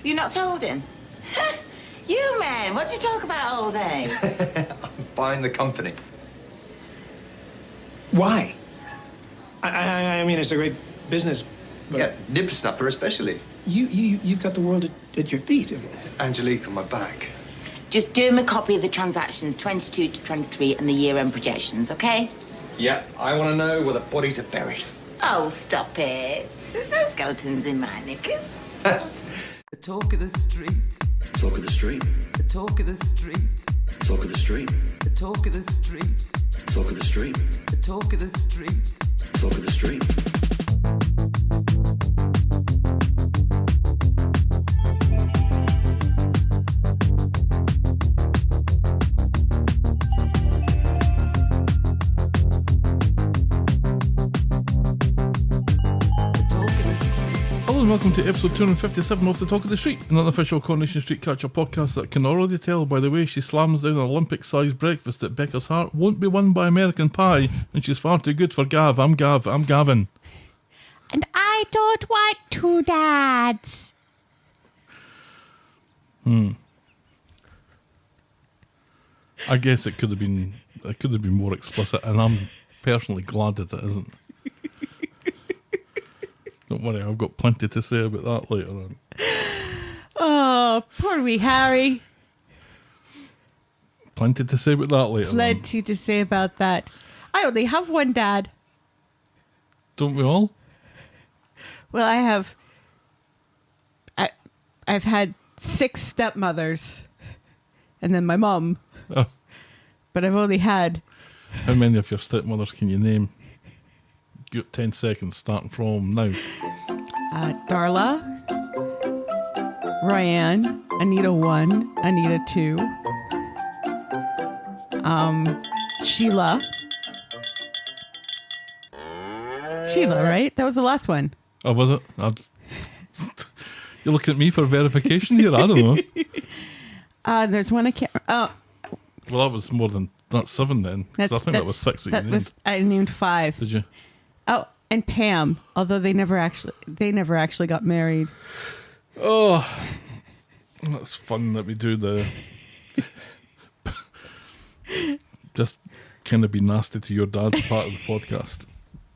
You not told him? You, man, what do you talk about all day? I'm buying the company. Why? I mean, it's a great business, but... Yeah, Nippersnapper especially. You've got the world at your feet. Angelique on my back. Just do him a copy of the transactions 22 to 23 and the year-end projections, okay? Yeah, I want to know where the bodies are buried. Oh, stop it. There's no skeletons in my knickers. The talk of the street. Talk of the street. The talk of the street. Talk of the street. The talk of the street. Talk of the street. The talk of the street. Talk of the street. Welcome to episode 257 of The Talk of the Street, an unofficial Coronation Street catch-up podcast that can already tell by the way she slams down an Olympic-sized breakfast that Becca's heart won't be won by American Pie, and she's far too good for Gav. I'm Gavin. And I don't want two dads. I guess it could have been more explicit, and I'm personally glad that it isn't. Don't worry, I've got plenty to say about that later on. Oh, poor wee Harry. Plenty to say about that later on. Plenty to say about that. I only have one dad. Don't we all? Well, I've had 6 stepmothers, and then my mum. Oh. But I've only had... How many of your stepmothers can you name? You've got 10 seconds starting from now. Darla, Ryan, Anita 1, Anita 2, Sheila, right? That was the last one. Oh, was it? You're looking at me for verification here? I don't know. There's one I can't... Oh, well, that was more than... That's 7 then. 'Cause I think that was 6 that you named. I named 5. Did you? Oh, and Pam, although they never actually got married. Oh, that's fun that we do the just kind of be nasty to your dad's part of the podcast.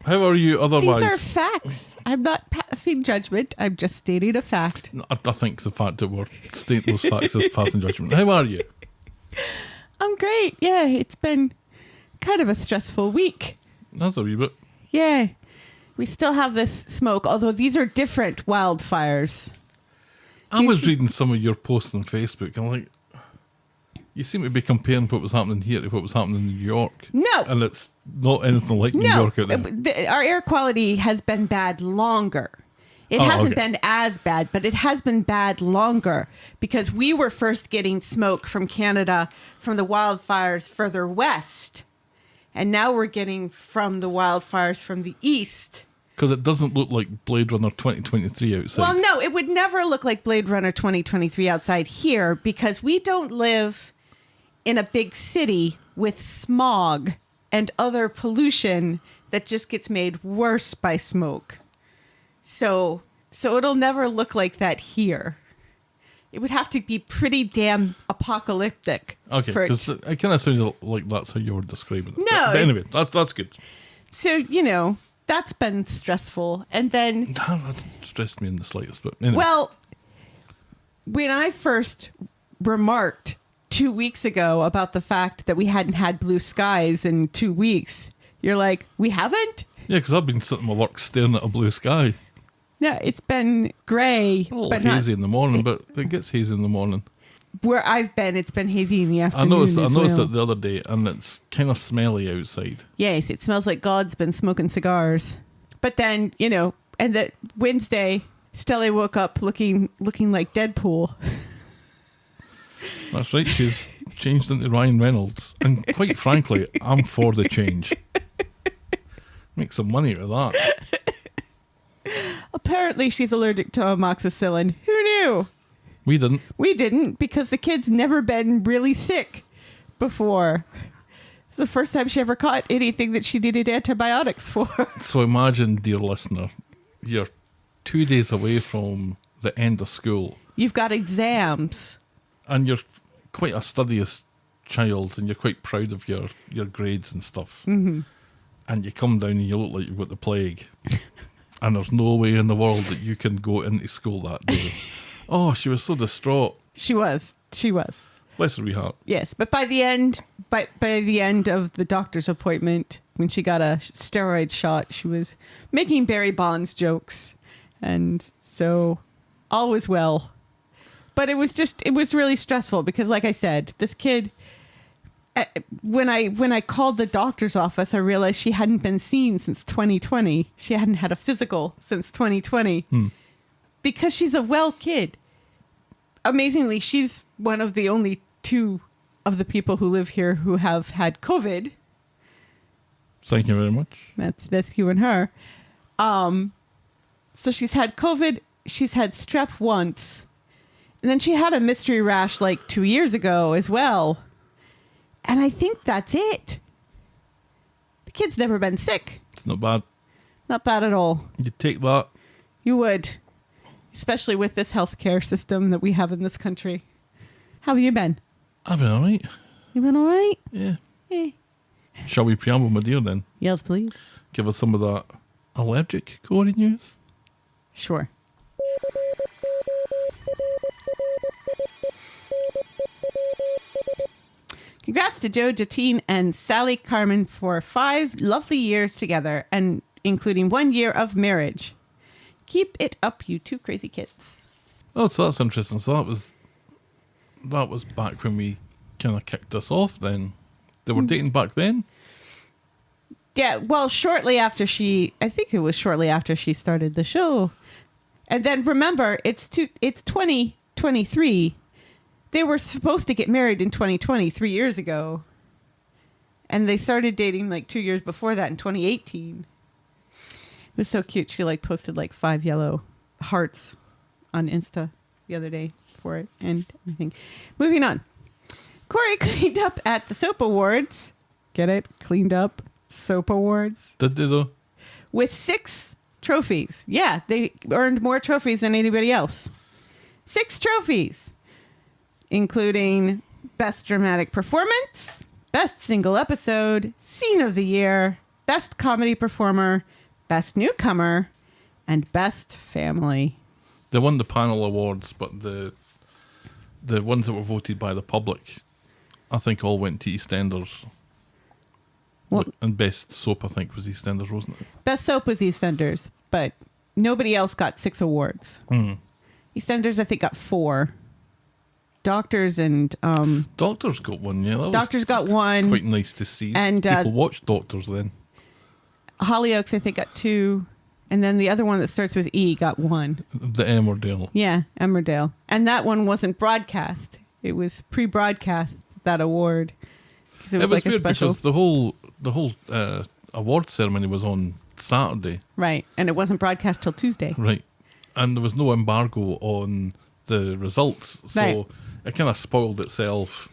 How are you otherwise? These are facts. I'm not passing judgment. I'm just stating a fact. No, I think the fact that we're stating those facts is passing judgment. How are you? I'm great. Yeah, it's been kind of a stressful week. That's a wee bit. Yeah. We still have this smoke, although these are different wildfires. I was reading some of your posts on Facebook and like, you seem to be comparing what was happening here to what was happening in New York. No. And it's not anything like New York out there. Our air quality has been bad longer. It hasn't been as bad, but it has been bad longer because we were first getting smoke from Canada from the wildfires further west. And now we're getting from the wildfires from the east. Because it doesn't look like Blade Runner 2023 outside. Well, no, it would never look like Blade Runner 2023 outside here because we don't live in a big city with smog and other pollution that just gets made worse by smoke. So it'll never look like that here. It would have to be pretty damn apocalyptic. Okay, because it kind of sounds like that's how you were describing it. No. But anyway, that's good. So, that's been stressful. And then... That stressed me in the slightest, but anyway. Well, when I first remarked 2 weeks ago about the fact that we hadn't had blue skies in 2 weeks, you're like, we haven't? Yeah, because I've been sitting at my work staring at a blue sky. Yeah, it's been grey. A little but hazy in the morning, but it gets hazy in the morning. Where I've been, it's been hazy in the afternoon. I noticed it the other day, and it's kind of smelly outside. Yes, it smells like God's been smoking cigars. But then, and that Wednesday, Stella woke up looking like Deadpool. That's right, she's changed into Ryan Reynolds. And quite frankly, I'm for the change. Make some money out of that. Apparently she's allergic to amoxicillin. Who knew? We didn't. We didn't because the kid's never been really sick before. It's the first time she ever caught anything that she needed antibiotics for. So imagine, dear listener, you're 2 days away from the end of school. You've got exams. And you're quite a studious child, and you're quite proud of your grades and stuff. Mm-hmm. And you come down and you look like you've got the plague. And there's no way in the world that you can go into school that day. Oh, she was so distraught. She was. Bless her wee heart. Yes, but by the end of the doctor's appointment, when she got a steroid shot, she was making Barry Bonds jokes, and so all was well. But it was really stressful because, like I said, this kid. When I called the doctor's office, I realized she hadn't been seen since 2020. She hadn't had a physical since 2020 because she's a well kid. Amazingly, she's one of the only 2 of the people who live here who have had COVID. Thank you very much. That's you and her. So she's had COVID. She's had strep once. And then she had a mystery rash like 2 years ago as well. And I think that's it. The kid's never been sick. It's not bad. Not bad at all. You'd take that. You would. Especially with this healthcare system that we have in this country. How have you been? I've been all right. You been all right? Yeah. Eh. Shall we preamble, my dear, then? Yes, please. Give us some of that allergic corrie news. Sure. Congrats to Joe, Jatine, and Sally Carmen for 5 lovely years together, and including 1 year of marriage. Keep it up, you 2 crazy kids. Oh, so that's interesting. So that was back when we kind of kicked this off then. They were dating back then? Yeah, well, I think it was shortly after she started the show. And then remember, it's 2023. They were supposed to get married in 2020, 3 years ago. And they started dating like 2 years before that in 2018. It was so cute. She like posted like 5 yellow hearts on Insta the other day for it and everything. Moving on. Corrie cleaned up at the Soap Awards. Get it? Cleaned up. Soap Awards. Did they though? With 6 trophies. Yeah, they earned more trophies than anybody else. 6 trophies. Including Best Dramatic Performance, Best Single Episode, Scene of the Year, Best Comedy Performer, Best Newcomer, and Best Family. They won the panel awards, but the ones that were voted by the public, I think all went to EastEnders. Well, and Best Soap, I think, was EastEnders, wasn't it? Best Soap was EastEnders, but nobody else got 6 awards. EastEnders, I think, got 4. Doctors and Doctors got one, yeah. That Doctors got 1. Quite nice to see. And people watched Doctors then. Hollyoaks, I think, got 2. And then the other one that starts with E got 1. The Emmerdale. Yeah, Emmerdale. And that one wasn't broadcast. It was pre-broadcast, that award. It was like weird a special. because the whole award ceremony was on Saturday. Right, and it wasn't broadcast till Tuesday. Right. And there was no embargo on the results. So Right. it kind of spoiled itself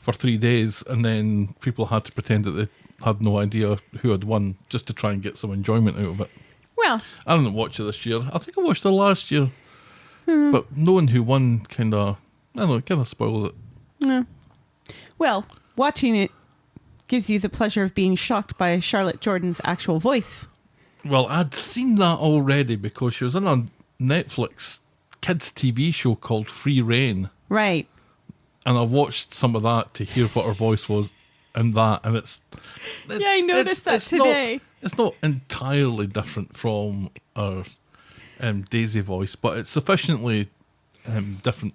for 3 days, and then people had to pretend that they had no idea who had won just to try and get some enjoyment out of it. Well, I didn't watch it this year. I think I watched it last year. But knowing who won kind of spoils it. yeah. Well, watching it gives you the pleasure of being shocked by Charlotte Jordan's actual voice. Well, I'd seen that already because she was in a Netflix kids TV show called Free Reign. Right. And I watched some of that to hear what her voice was in that, and Yeah, I noticed that today. It's not entirely different from her Daisy voice, but it's sufficiently different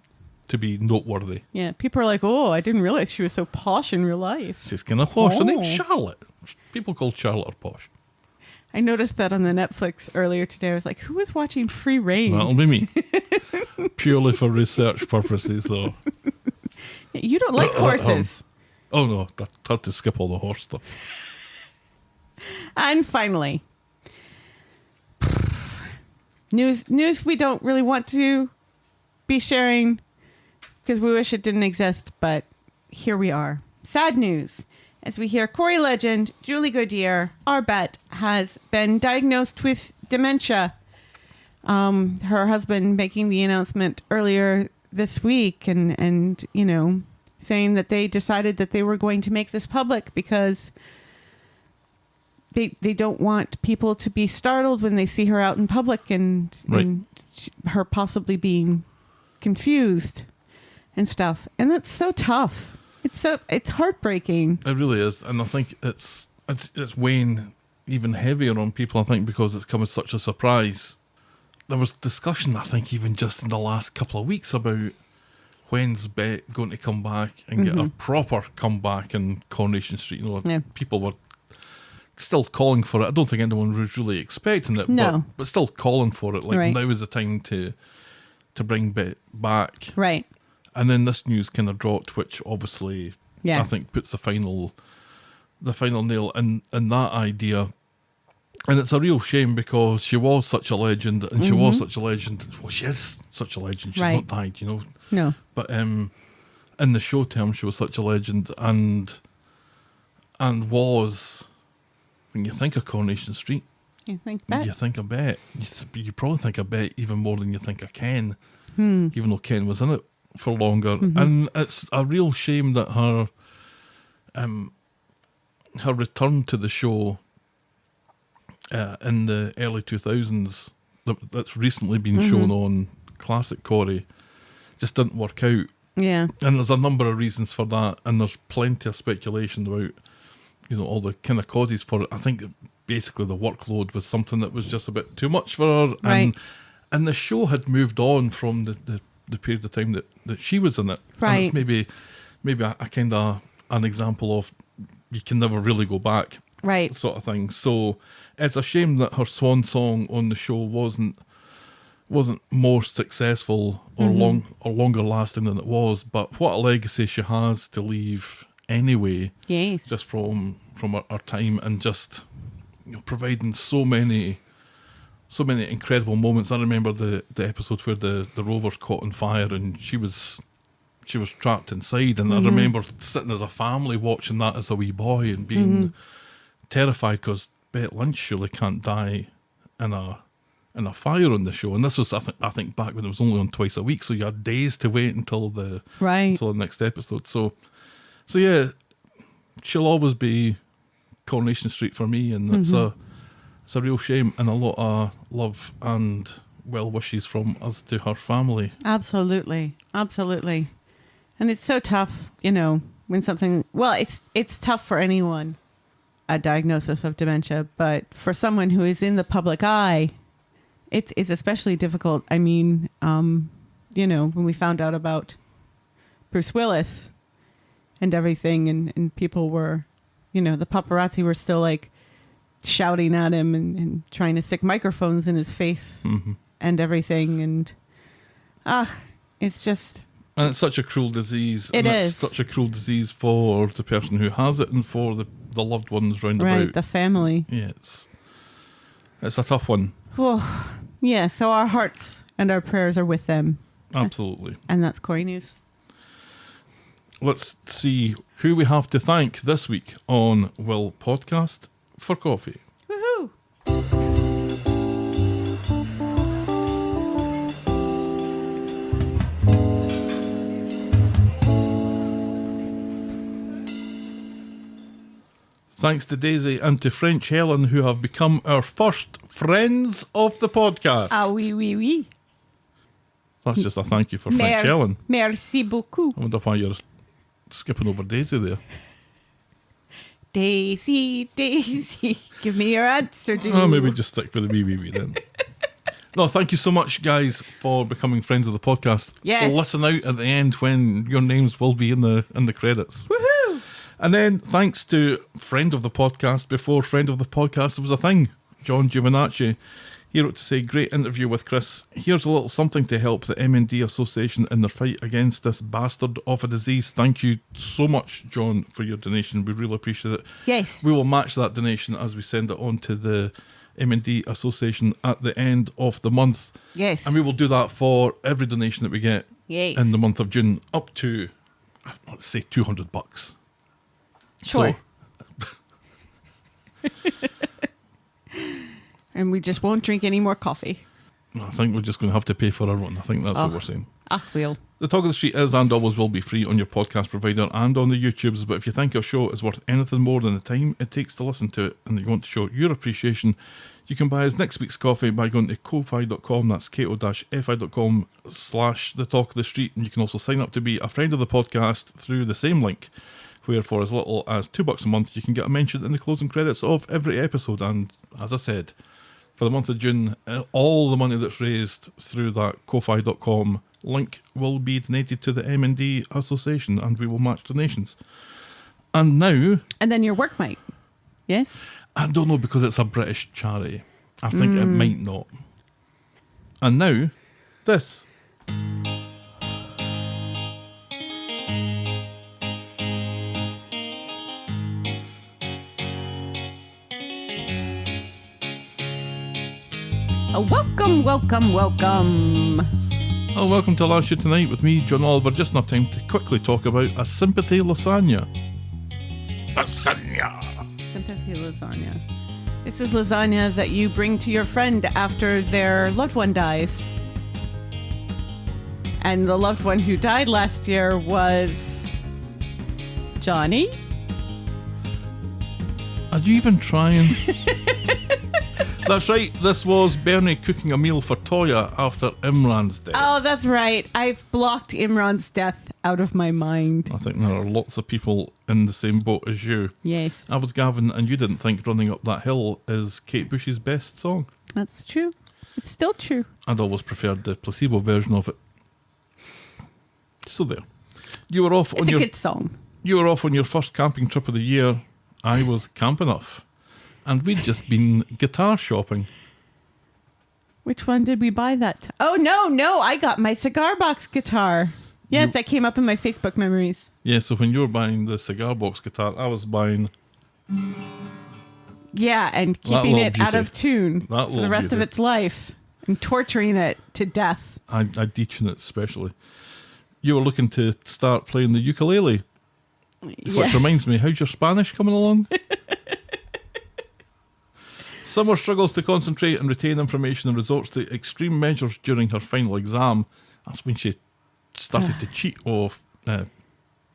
to be noteworthy. Yeah, people are like, oh, I didn't realize she was so posh in real life. She's kind of posh. Her name's Oh. Charlotte. People call Charlotte are posh. I noticed that on the Netflix earlier today. I was like, who is watching Free Reign? That'll be me. Purely for research purposes, though. You don't like horses. Oh no, I had to skip all the horse stuff. And finally, news we don't really want to be sharing because we wish it didn't exist, but here we are. Sad news. As we hear Corrie legend Julie Goodyear, our bet, has been diagnosed with dementia. her husband making the announcement earlier this week and you know, saying that they decided that they were going to make this public because they don't want people to be startled when they see her out in public and her possibly being confused and stuff. And that's so tough. It's heartbreaking. It really is, and I think it's weighing even heavier on people. I think because it's come as such a surprise. There was discussion, I think, even just in the last couple of weeks about when's Bet going to come back and get a proper comeback in Coronation Street. You know, people were still calling for it. I don't think anyone was really expecting it, but still calling for it. Like now is the time to bring Bet back. Right. And then this news kind of dropped, which obviously I think puts the final nail in that idea. And it's a real shame because she was such a legend, and she was such a legend. Well, she is such a legend. She's not died, you know. No. But in the show term, she was such a legend, and was, when you think of Coronation Street, you think Bet. You think of Bet. You probably think of Bet even more than you think of Ken, even though Ken was in it for longer. And it's a real shame that her return to the show in the early 2000s that's recently been shown on Classic Corrie just didn't work out. Yeah. And there's a number of reasons for that, and there's plenty of speculation about, you know, all the kind of causes for it. I think basically the workload was something that was just a bit too much for her. Right. And the show had moved on from the period of time that she was in it. Right. And it's maybe a kind of an example of you can never really go back. Right. Sort of thing. So it's a shame that her swan song on the show wasn't more successful or longer lasting than it was. But what a legacy she has to leave anyway. Yes. Just from her time, and just, you know, providing so many incredible moments. I remember the episode where the rovers caught on fire and she was trapped inside, and I remember sitting as a family watching that as a wee boy and being terrified because Bet Lynch surely can't die in a fire on the show. And this was, I think back when it was only on twice a week, so you had days to wait until the next episode. So yeah, she'll always be Coronation Street for me, and it's a real shame, and a lot of love and well wishes from us to her family. Absolutely. And it's so tough, you know, when something, well, it's tough for anyone, a diagnosis of dementia, but for someone who is in the public eye, it's especially difficult. I mean, you know, when we found out about Bruce Willis and everything, and people were, you know, the paparazzi were still like shouting at him and trying to stick microphones in his face and everything. And it's just... And it's such a cruel disease. It's such a cruel disease for the person who has it and for the loved ones round right, about. the family. Yeah, it's a tough one. Well, yeah, so our hearts and our prayers are with them. Absolutely. And that's Corrie News. Let's see who we have to thank this week on Will Podcast for Coffee. Woohoo! Thanks to Daisy and to French Helen, who have become our first friends of the podcast. Ah, oui. That's just a thank you for French Helen. Merci beaucoup. I wonder why you're skipping over Daisy there. Daisy, give me your answer, dude. Oh, maybe just stick with the wee then. No, thank you so much, guys, for becoming friends of the podcast. Yes. Listen out at the end when your names will be in the credits. Woohoo! And then thanks to friend of the podcast before friend of the podcast was a thing, John Giovinacci. He wrote to say, great interview with Chris. Here's a little something to help the M&D Association in their fight against this bastard of a disease. Thank you so much, John, for your donation. We really appreciate it. Yes. We will match that donation as we send it on to the M&D Association at the end of the month. Yes. And we will do that for every donation that we get in the month of June, up to, let's say, $200. Sure. So, and we just won't drink any more coffee. I think we're just going to have to pay for our one. I think that's what we're saying. Well. The Talk of the Street is and always will be free on your podcast provider and on the YouTubes, but if you think our show is worth anything more than the time it takes to listen to it and you want to show your appreciation, you can buy us next week's coffee by going to ko-fi.com, that's ko-fi.com/the Talk of the Street, and you can also sign up to be a friend of the podcast through the same link, where for as little as $2 a month you can get a mention in the closing credits of every episode. And as I said, for the month of June, all the money that's raised through that ko-fi.com link will be donated to the M&D Association, and we will match donations. And now... And then your work might. Yes? I don't know, because it's a British charity. I think it might not. And now, this. Welcome. Oh, welcome to Last Year Tonight with me, John Oliver. Just enough time to quickly talk about a sympathy lasagna. Sympathy lasagna. This is lasagna that you bring to your friend after their loved one dies. And the loved one who died last year was Johnny. Are you even trying? That's right, this was Bernie cooking a meal for Toya after Imran's death. Oh, that's right. I've blocked Imran's death out of my mind. I think there are lots of people in the same boat as you. Yes. I was Gavin, and you didn't think Running Up That Hill is Kate Bush's best song. That's true. It's still true. I'd always preferred the placebo version of it. So there. You were off It's on a your good song. You were off on your first camping trip of the year. I was camp enough. And we'd just been guitar shopping. Which one did we buy that? Oh, no. I got my cigar box guitar. Yes, that came up in my Facebook memories. Yeah, so when you were buying the cigar box guitar, I was buying... Yeah, and keeping it out of tune That for the rest of its life. And torturing it to death. I detune it especially. You were looking to start playing the ukulele. Which reminds me, how's your Spanish coming along? Summer struggles to concentrate and retain information and resorts to extreme measures during her final exam. That's when she started to cheat off poor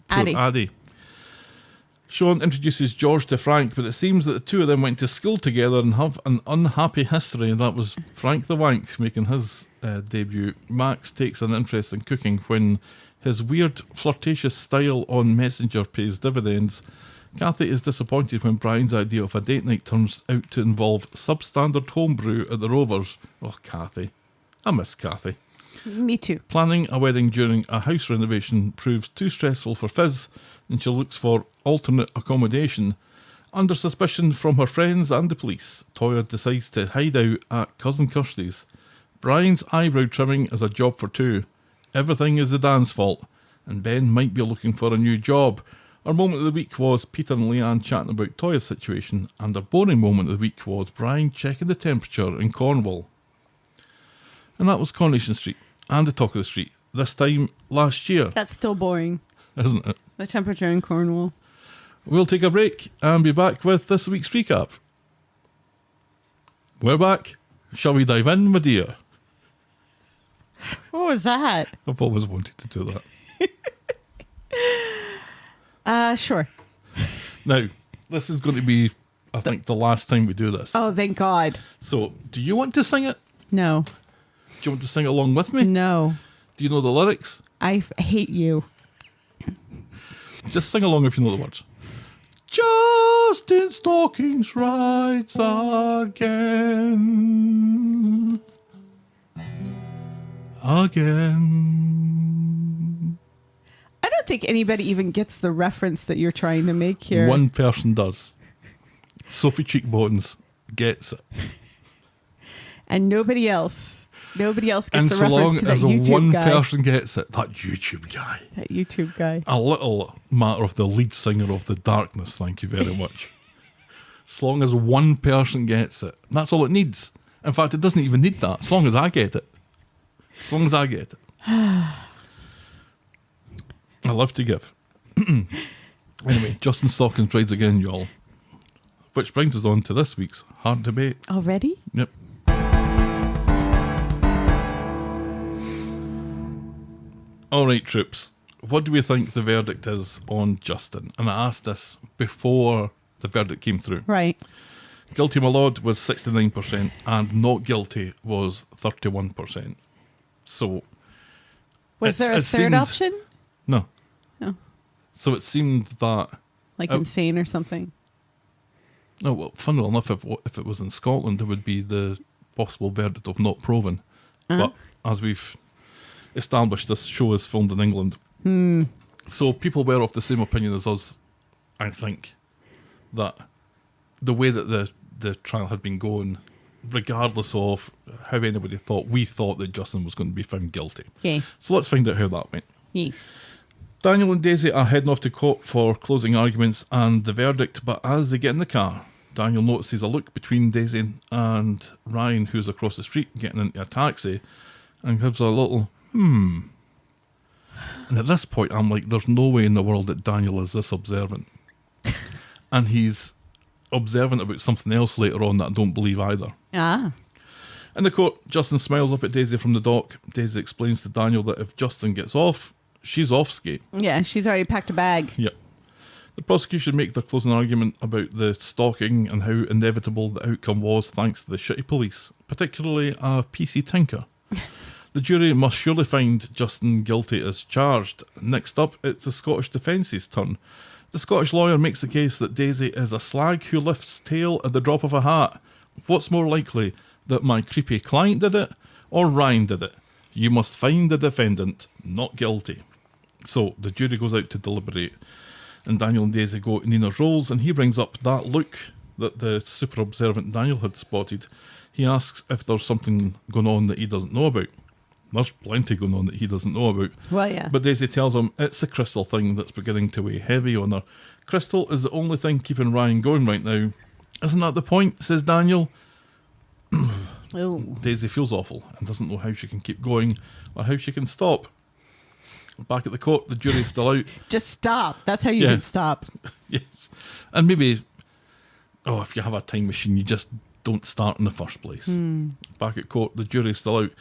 Addie. Sean introduces George to Frank, but it seems that the two of them went to school together and have an unhappy history. That was Frank the Wank making his debut. Max takes an interest in cooking when his weird flirtatious style on Messenger pays dividends. Kathy is disappointed when Brian's idea of a date night turns out to involve substandard homebrew at the Rovers. Oh, Kathy. I miss Kathy. Me too. Planning a wedding during a house renovation proves too stressful for Fizz, and she looks for alternate accommodation. Under suspicion from her friends and the police, Toya decides to hide out at Cousin Kirsty's. Brian's eyebrow trimming is a job for two. Everything is the Dan's fault, and Ben might be looking for a new job. Our moment of the week was Peter and Leanne chatting about Toya's situation, and our boring moment of the week was Brian checking the temperature in Cornwall. And that was Coronation Street and the Talk of the Street, this time last year. That's still boring. Isn't it? The temperature in Cornwall. We'll take a break and be back with this week's recap. We're back. Shall we dive in, my dear? What was that? I've always wanted to do that. Sure. Now, this is going to be, I think, the last time we do this. Oh, thank God. So, do you want to sing it? No. Do you want to sing along with me? No. Do you know the lyrics? I hate you. Just sing along if you know the words. Just in Stalkings rides again. I don't think anybody even gets the reference that you're trying to make here. One person does. Sophie Cheekbones gets it. And nobody else. Nobody else gets And the so reference long to that as YouTube one guy. person gets it, that YouTube guy. That YouTube guy. A little matter of the lead singer of The Darkness, thank you very much. As long as one person gets it. That's all it needs. In fact, it doesn't even need that. As long as I get it. As long as I get it. I love to give. Anyway, Justin Stalkings rides again, y'all. Which brings us on to this week's Hard Debate. Already? Yep. All right, troops. What do we think the verdict is on Justin? And I asked this before the verdict came through. Right. Guilty, my lord, was 69%, and not guilty was 31%. So, Was there a it third seemed- option? No. No. So it seemed that... Like Oh. insane or something? No, well, funnily enough, if it was in Scotland, it would be the possible verdict of not proven. But as we've established, this show is filmed in England. So people were of the same opinion as us, I think, that the way that the trial had been going, regardless of how anybody thought, we thought that Justin was going to be found guilty. Okay. So let's find out how that went. Yes. Daniel and Daisy are heading off to court for closing arguments and the verdict, but as they get in the car, Daniel notices a look between Daisy and Ryan, who's across the street getting into a taxi, and gives a little, And at this point, I'm like, there's no way in the world that Daniel is this observant. And he's observant about something else later on that I don't believe either. Ah. In the court, Justin smiles up at Daisy from the dock. Daisy explains to Daniel that if Justin gets off, she's off skate. Yeah, she's already packed a bag. Yep. The prosecution make their closing argument about the stalking and how inevitable the outcome was thanks to the shitty police, particularly a PC tinker. The jury must surely find Justin guilty as charged. Next up, it's the Scottish defence's turn. The Scottish lawyer makes the case that Daisy is a slag who lifts tail at the drop of a hat. What's more likely, that my creepy client did it, or Ryan did it? You must find the defendant not guilty. So the jury goes out to deliberate, and Daniel and Daisy go to Nina's rolls, and he brings up that look that the super observant Daniel had spotted. He asks if there's something going on that he doesn't know about. There's plenty going on that he doesn't know about. Well, yeah. But Daisy tells him it's the crystal thing that's beginning to weigh heavy on her. Crystal is the only thing keeping Ryan going right now. Isn't that the point, says Daniel. Oh. Daisy feels awful and doesn't know how she can keep going or how she can stop. Back at the court, the jury's still out. Just stop. That's how you Yeah. would stop. Yes. And maybe, if you have a time machine, you just don't start in the first place. Back at court, the jury's still out.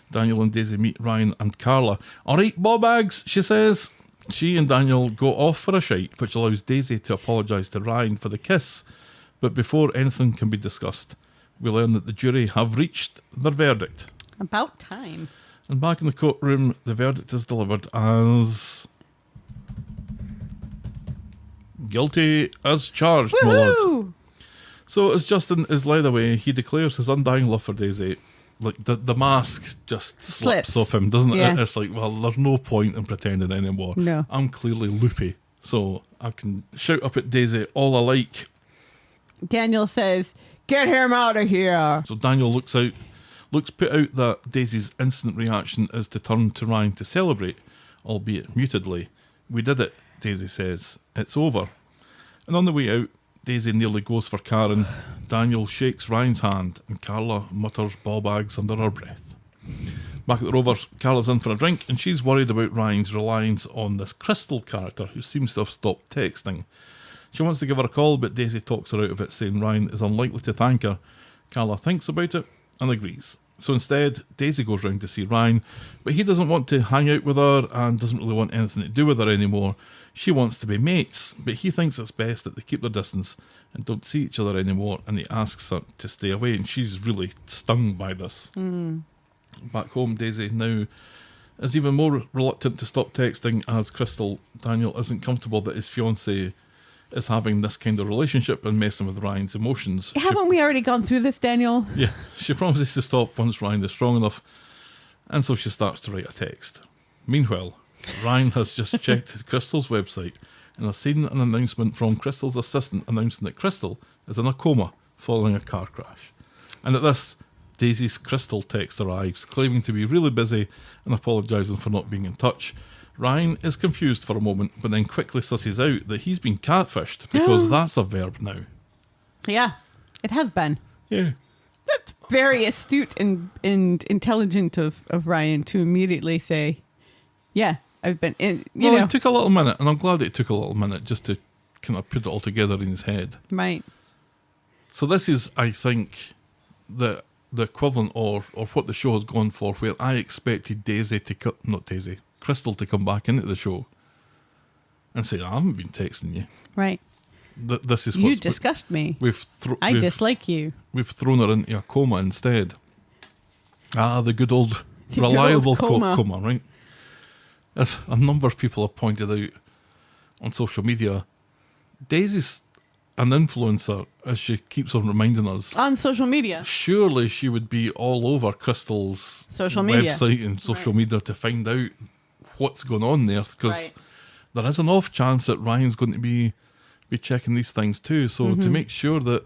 Daniel and Daisy meet Ryan and Carla. All right, ball bags, she says. She and Daniel go off for a shite, which allows Daisy to apologise to Ryan for the kiss. But before anything can be discussed, we learn that the jury have reached their verdict. About time. And back in the courtroom, the verdict is delivered as guilty as charged, my lord. Woohoo! So as Justin is led away, he declares his undying love for Daisy. Like, the mask just slips off him, doesn't it? Yeah. It's like, well, there's no point in pretending anymore. No. I'm clearly loopy, so I can shout up at Daisy all I like. Daniel says, "Get him out of here." So Daniel looks put out that Daisy's instant reaction is to turn to Ryan to celebrate, albeit mutedly. We did it, Daisy says. It's over. And on the way out, Daisy nearly goes for Karen. Daniel shakes Ryan's hand, and Carla mutters ball bags under her breath. Back at the Rovers, Carla's in for a drink, and she's worried about Ryan's reliance on this Crystal character who seems to have stopped texting. She wants to give her a call, but Daisy talks her out of it, saying Ryan is unlikely to thank her. Carla thinks about it and agrees. So instead, Daisy goes round to see Ryan, but he doesn't want to hang out with her and doesn't really want anything to do with her anymore. She wants to be mates, but he thinks it's best that they keep their distance and don't see each other anymore, and he asks her to stay away, and she's really stung by this. Back home, Daisy now is even more reluctant to stop texting as Daniel isn't comfortable that his fiancée is having this kind of relationship and messing with Ryan's emotions. Haven't we already gone through this, Daniel? Yeah, she promises to stop once Ryan is strong enough, and so she starts to write a text. Meanwhile, Ryan has just checked Crystal's website and has seen an announcement from Crystal's assistant announcing that Crystal is in a coma following a car crash. And at this, Daisy's Crystal text arrives, claiming to be really busy and apologising for not being in touch. Ryan is confused for a moment, but then quickly susses out that he's been catfished, because that's a verb now. Yeah, it has been. Yeah. That's very astute and intelligent of Ryan to immediately say, yeah, I've been in, you know. It took a little minute, and I'm glad it took a little minute just to kind of put it all together in his head. Right. So this is, I think, the equivalent or what the show has gone for, where I expected Crystal to come back into the show and say, I haven't been texting you. Right. This is You what's... disgust me. I we've dislike you. We've thrown her into a coma instead. The good old The good reliable old coma. coma, right? As a number of people have pointed out on social media, Daisy's an influencer, as she keeps on reminding us. On social media. Surely she would be all over Crystal's Social media. website and social media to find out what's going on there, because Right. there is an off chance that Ryan's going to be checking these things too. So Mm-hmm. to make sure that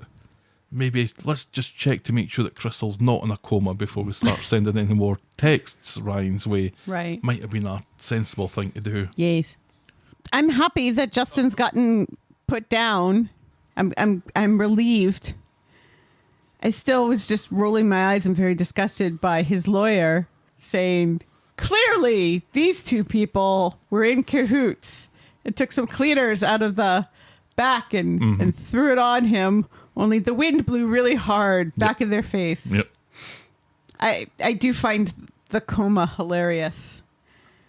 maybe let's just check to make sure that Crystal's not in a coma before we start sending any more texts Ryan's way. Right. Might have been a sensible thing to do. Yes. I'm happy that Justin's gotten put down. I'm relieved. I still was just rolling my eyes and very disgusted by his lawyer saying, clearly these two people were in cahoots. It took some cleaners out of the back and threw it on him. Only the wind blew really hard back in their face. Yep. I do find the coma hilarious.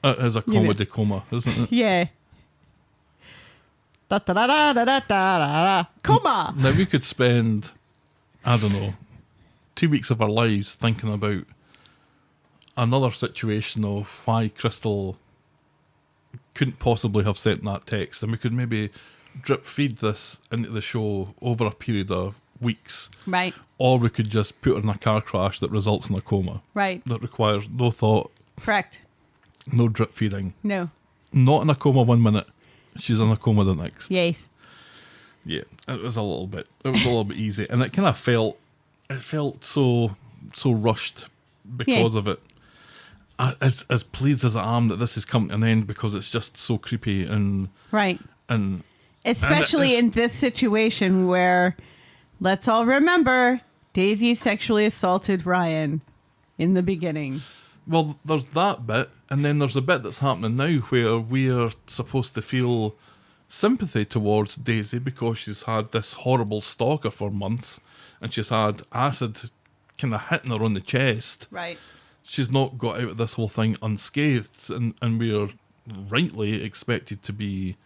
It is a comedy coma, isn't it? Yeah. Da da da da da da da. Coma. Now we could spend, I don't know, 2 weeks of our lives thinking about another situation of why Crystal couldn't possibly have sent that text, and we could maybe drip feed this into the show over a period of weeks. Right. Or we could just put her in a car crash that results in a coma. Right. That requires no thought, Correct. no drip feeding. No. Not in a coma 1 minute, she's in a coma the next. Yes. Yeah, it was a little bit easy, and it kind of felt so rushed because of it. As pleased as I am that this is coming to an end, because it's just so creepy and Right. and Especially in this situation where, let's all remember, Daisy sexually assaulted Ryan in the beginning. well, there's that bit, and then there's a bit that's happening now where we're supposed to feel sympathy towards Daisy because she's had this horrible stalker for months, and she's had acid kind of hitting her on the chest. Right. She's not got out of this whole thing unscathed, and we're rightly expected to be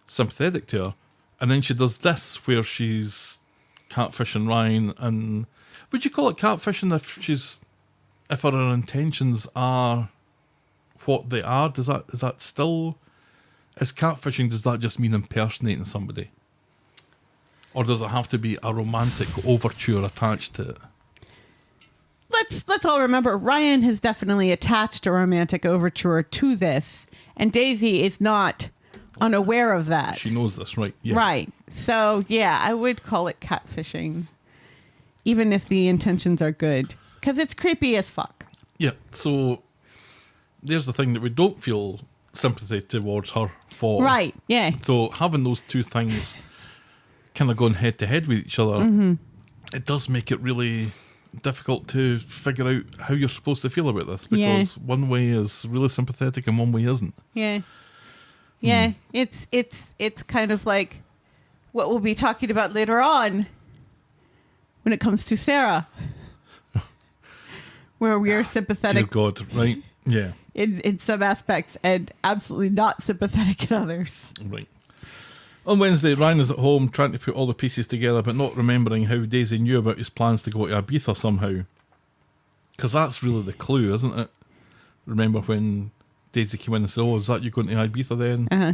sympathetic to her. And then she does this where she's catfishing Ryan, and would you call it catfishing if her intentions are what they are? Is that still, is catfishing, does that just mean impersonating somebody? Or does it have to be a romantic overture attached to it? Let's all remember, Ryan has definitely attached a romantic overture to this, and Daisy is not unaware of that. She knows this, right? Yes. Right. So, yeah, I would call it catfishing, even if the intentions are good, because it's creepy as fuck. Yeah, so there's the thing that we don't feel sympathy towards her for. Right, yeah. So having those two things kind of going head to head with each other, it does make it really difficult to figure out how you're supposed to feel about this, because one way is really sympathetic and one way isn't. Yeah. Yeah, it's kind of like what we'll be talking about later on when it comes to Sarah, where we are Dear sympathetic God, right? Yeah, in some aspects and absolutely not sympathetic in others. right. On Wednesday, Ryan is at home trying to put all the pieces together, but not remembering how Daisy knew about his plans to go to Ibiza somehow. Because that's really the clue, isn't it? Remember when Daisy came in and said, "Oh, is that you going to Ibiza then?" Uh-huh.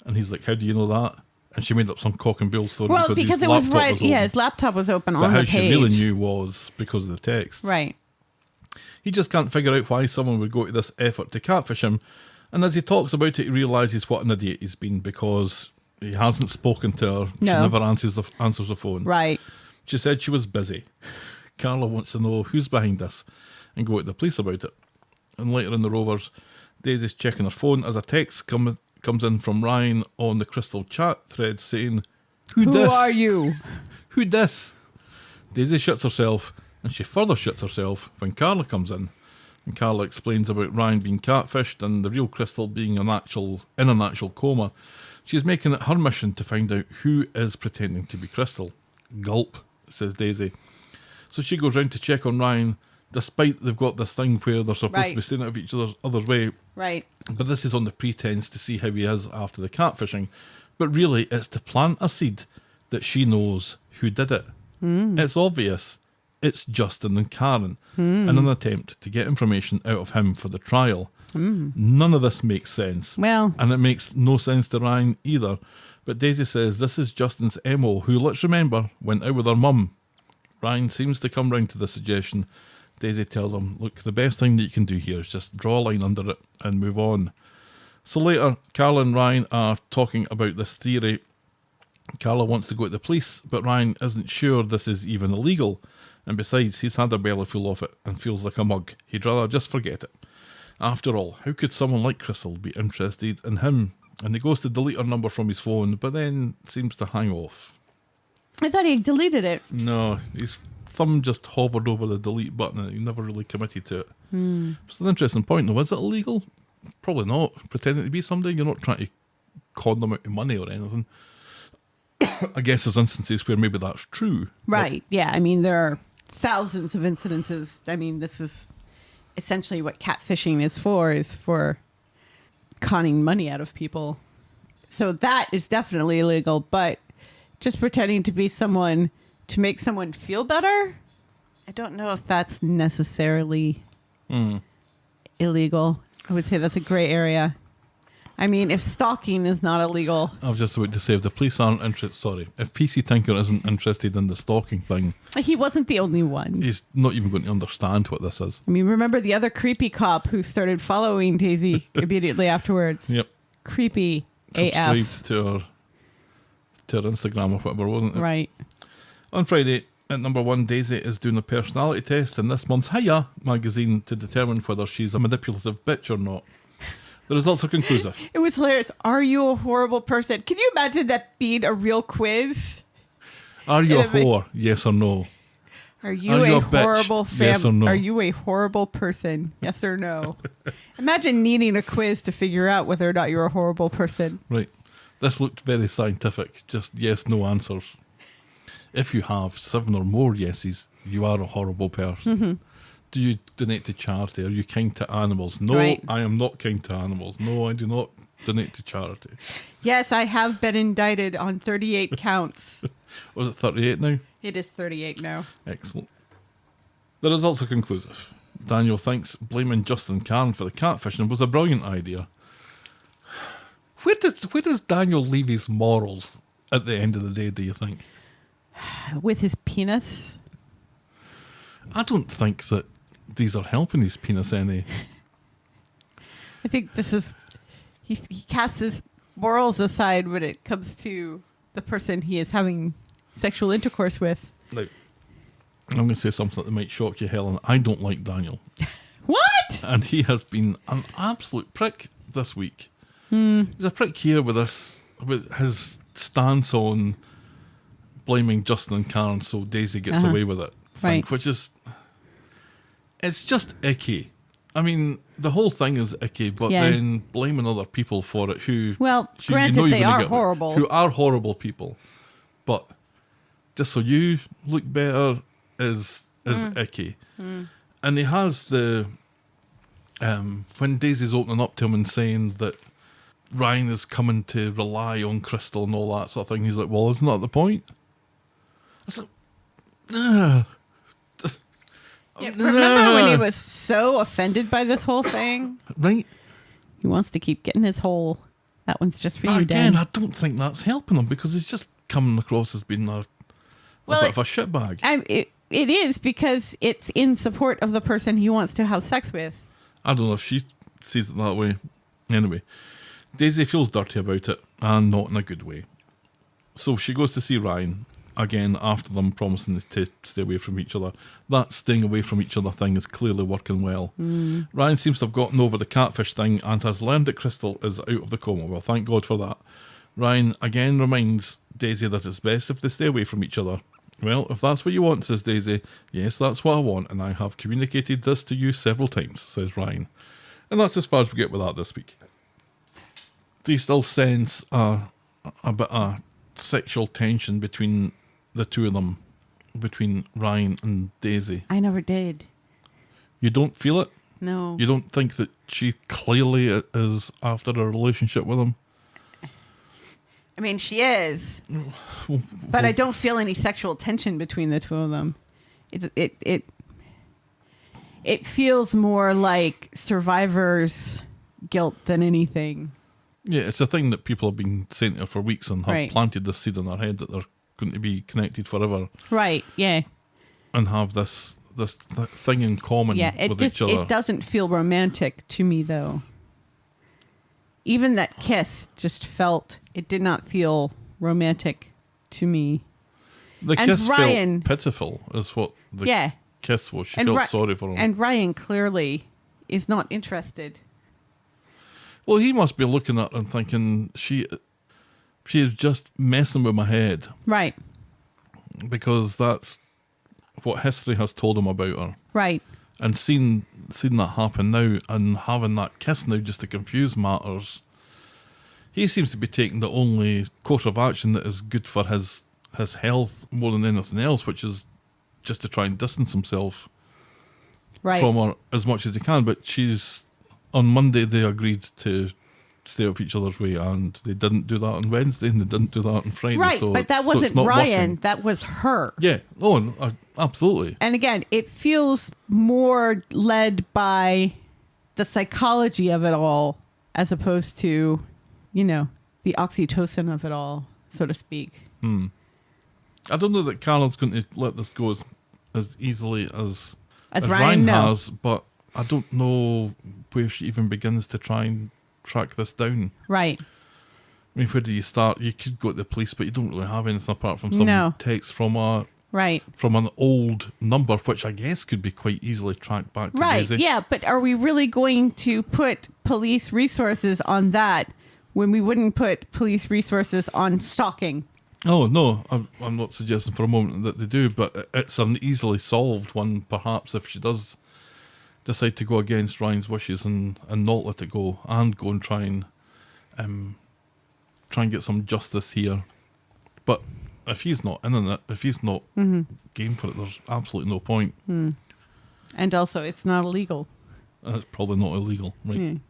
And he's like, "How do you know that?" And she made up some cock and bull story Well, because because his it was laptop right. was open. Yeah, his laptop was open But on how the she page. really knew was because of the text. Right. He just can't figure out why someone would go to this effort to catfish him. And as he talks about it, he realises what an idiot he's been, because he hasn't spoken to her. No. She never answers the phone. Right. She said she was busy. Carla wants to know who's behind this and go to the police about it. And later in the Rovers, Daisy's checking her phone as a text comes in from Ryan on the Crystal chat thread saying, Who dis? are you? Who dis? Daisy shits herself, and she further shits herself when Carla comes in. And Carla explains about Ryan being catfished and the real Crystal being in an actual coma. She's making it her mission to find out who is pretending to be Crystal. Gulp, says Daisy. So she goes round to check on Ryan despite they've got this thing where they're supposed to be Right. staying out of each other's way. Right. But this is on the pretense to see how he is after the catfishing. But really, it's to plant a seed that she knows who did it. It's obvious. It's Justin and Karen in an attempt to get information out of him for the trial. None of this makes sense. Well- And it makes no sense to Ryan either. But Daisy says this is Justin's MO, who, let's remember, went out with her mum. Ryan seems to come round to the suggestion. Daisy tells him, look, the best thing that you can do here is just draw a line under it and move on. So later, Carla and Ryan are talking about this theory. Carla wants to go to the police, but Ryan isn't sure this is even illegal. And besides, he's had a belly full of it and feels like a mug. He'd rather just forget it. After all, how could someone like Crystal be interested in him? And he goes to delete her number from his phone, but then seems to hang off. I thought he deleted it. No, his thumb just hovered over the delete button and he never really committed to it. It's an interesting point though. Is it illegal? Probably not. Pretending to be somebody, you're not trying to con them out of money or anything. I guess there's instances where maybe that's true. Right. Yeah. I mean, there are thousands of incidences. I mean, this is essentially what catfishing is for conning money out of people. So that is definitely illegal, but just pretending to be someone to make someone feel better, I don't know if that's necessarily illegal. I would say that's a gray area. I mean, if stalking is not illegal. I was just about to say, if the police aren't interested, if PC Tinker isn't interested in the stalking thing, He wasn't the only one. he's not even going to understand what this is. I mean, remember the other creepy cop who started following Daisy immediately afterwards? Yep. Creepy Subscribed AF. to her Instagram or whatever, wasn't it? Right. On Friday, at number 1, Daisy is doing a personality test in this month's Hiya magazine to determine whether she's a manipulative bitch or not. The results are conclusive. It was hilarious. Are you a horrible person? Can you imagine that being a real quiz? Are you a It'd be- whore? Yes or no? Are you Are you a a bitch? horrible Yes or no? Are you a horrible person? Yes or no? Imagine needing a quiz to figure out whether or not you're a horrible person. Right. This looked very scientific. Just yes, no answers. If you have 7 or more yeses, you are a horrible person. Mm-hmm. Do you donate to charity? Are you kind to animals? No, Right. I am not kind to animals. No, I do not donate to charity. Yes, I have been indicted on 38 counts. Was it 38 now? It is 38 now. Excellent. The results are conclusive. Daniel thinks blaming Justin Karen for the catfishing was a brilliant idea. Where does Daniel leave his morals at the end of the day, do you think? With his penis. I don't think that these are helping his penis any. I think this is... He casts his morals aside when it comes to the person he is having sexual intercourse with. Now, I'm going to say something that might shock you, Helen. I don't like Daniel. What? And he has been an absolute prick this week. He's a prick here with his stance on blaming Justin and Karen so Daisy gets away with it. Right. Which is... It's just icky. I mean, the whole thing is icky, but Yeah. then blaming other people for it who... Well, who granted, you're they gonna are get- horrible. Who are horrible people. But just so you look better is icky. And he has the... when Daisy's opening up to him and saying that Ryan is coming to rely on Crystal and all that sort of thing, he's like, well, isn't that the point? I was like, ugh. Yeah, remember when he was so offended by this whole thing? Right? He wants to keep getting his whole... That one's just for But you, again, Dan. I don't think that's helping him because he's just coming across as being a Well, bit of a shitbag. It is because it's in support of the person he wants to have sex with. I don't know if she sees it that way. Anyway, Daisy feels dirty about it, and not in a good way. So she goes to see Ryan, again after them promising to stay away from each other. That staying away from each other thing is clearly working well. Ryan seems to have gotten over the catfish thing and has learned that Crystal is out of the coma. Well, thank God for that. Ryan again reminds Daisy that it's best if they stay away from each other. Well, if that's what you want, says Daisy. Yes, that's what I want, and I have communicated this to you several times, says Ryan. And that's as far as we get with that this week. Do you still sense a bit of sexual tension between the two of them, between Ryan and Daisy? I never did. You don't feel it. No. You don't think that she clearly is after a relationship with him. I mean, she is, but I don't feel any sexual tension between the two of them. It feels more like survivor's guilt than anything. Yeah, it's a thing that people have been saying to her for weeks and have planted this seed in their head that they're going to be connected forever. Right, yeah. And have this thing in common with each other. It doesn't feel romantic to me, though. Even that kiss just it did not feel romantic to me. The and kiss Ryan, felt pitiful, is what the kiss was. She felt sorry for him. And Ryan clearly is not interested. Well, he must be looking at her and thinking, she is just messing with my head. Right. Because that's what history has told him about her. Right. And seeing that happen now and having that kiss now just to confuse matters, he seems to be taking the only course of action that is good for his health more than anything else, which is just to try and distance himself from her as much as he can. But on Monday they agreed to stay off each other's way, and they didn't do that on Wednesday, and they didn't do that on Friday. Right, but that wasn't Ryan, working. that was her. Yeah, absolutely. And again, it feels more led by the psychology of it all as opposed to, the oxytocin of it all, so to speak. I don't know that Carla's going to let this go as easily as Ryan has, but I don't know where she even begins to try and track this down. Right. I mean, where do you start? You could go to the police, but you don't really have anything apart from some text from an old number, which I guess could be quite easily tracked back to Daisy. Yeah, but are we really going to put police resources on that when we wouldn't put police resources on stalking? Oh, no, I'm not suggesting for a moment that they do, but it's an easily solved one, perhaps, if she does decide to go against Ryan's wishes and not let it go, and go and try and get some justice here. But if he's not in on it, if he's not game for it, there's absolutely no point. And also, it's not illegal. And it's probably not illegal, right?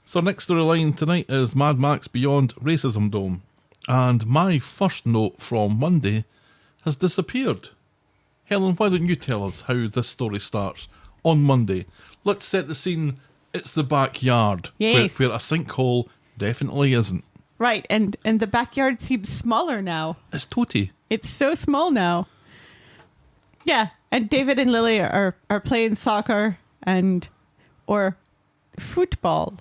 So next storyline tonight is Mad Max Beyond Racismdome. And my first note from Monday has disappeared. Helen, why don't you tell us how this story starts on Monday? Let's set the scene. It's the backyard, where a sinkhole definitely isn't. Right, and the backyard seems smaller now. It's toty. It's so small now. Yeah, and David and Lily are playing soccer or football,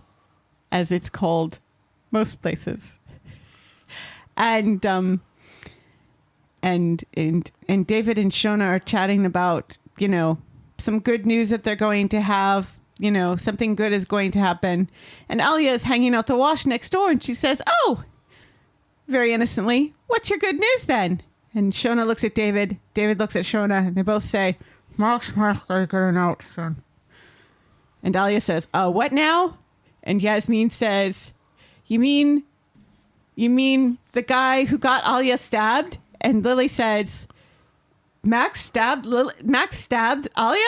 as it's called most places. And David and Shona are chatting about, some good news that they're going to have, something good is going to happen. And Alia is hanging out the wash next door, and she says, "Oh," very innocently, "what's your good news then?" And Shona looks at David. David looks at Shona, and they both say, "Max is getting out soon." And Alia says, "Oh, what now?" And Yasmin says, You mean the guy who got Alia stabbed?" And Lily says, Max stabbed Alia?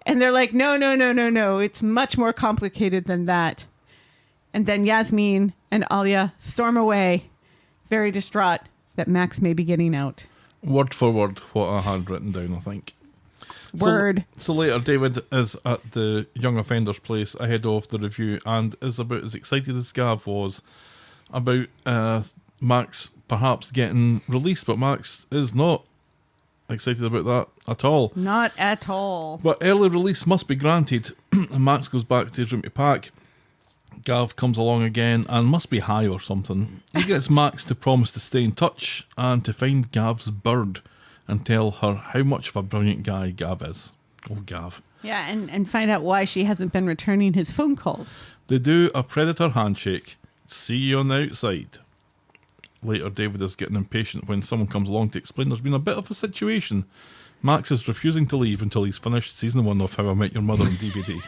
And they're like, no. It's much more complicated than that. And then Yasmin and Alia storm away, very distraught that Max may be getting out. Word for word what I had written down, I think. Word. So later, David is at the young offender's place ahead of the review and is about as excited as Gav was about Max perhaps getting released, but Max is not excited about that at all. Not at all. But early release must be granted, and Max goes back to his room to pack. Gav comes along again and must be high or something. He gets Max to promise to stay in touch and to find Gav's bird and tell her how much of a brilliant guy Gav is. Oh, Gav. Yeah, and find out why she hasn't been returning his phone calls. They do a predator handshake. See you on the outside. Later, David is getting impatient when someone comes along to explain there's been a bit of a situation. Max is refusing to leave until he's finished season 1 of How I Met Your Mother on DVD.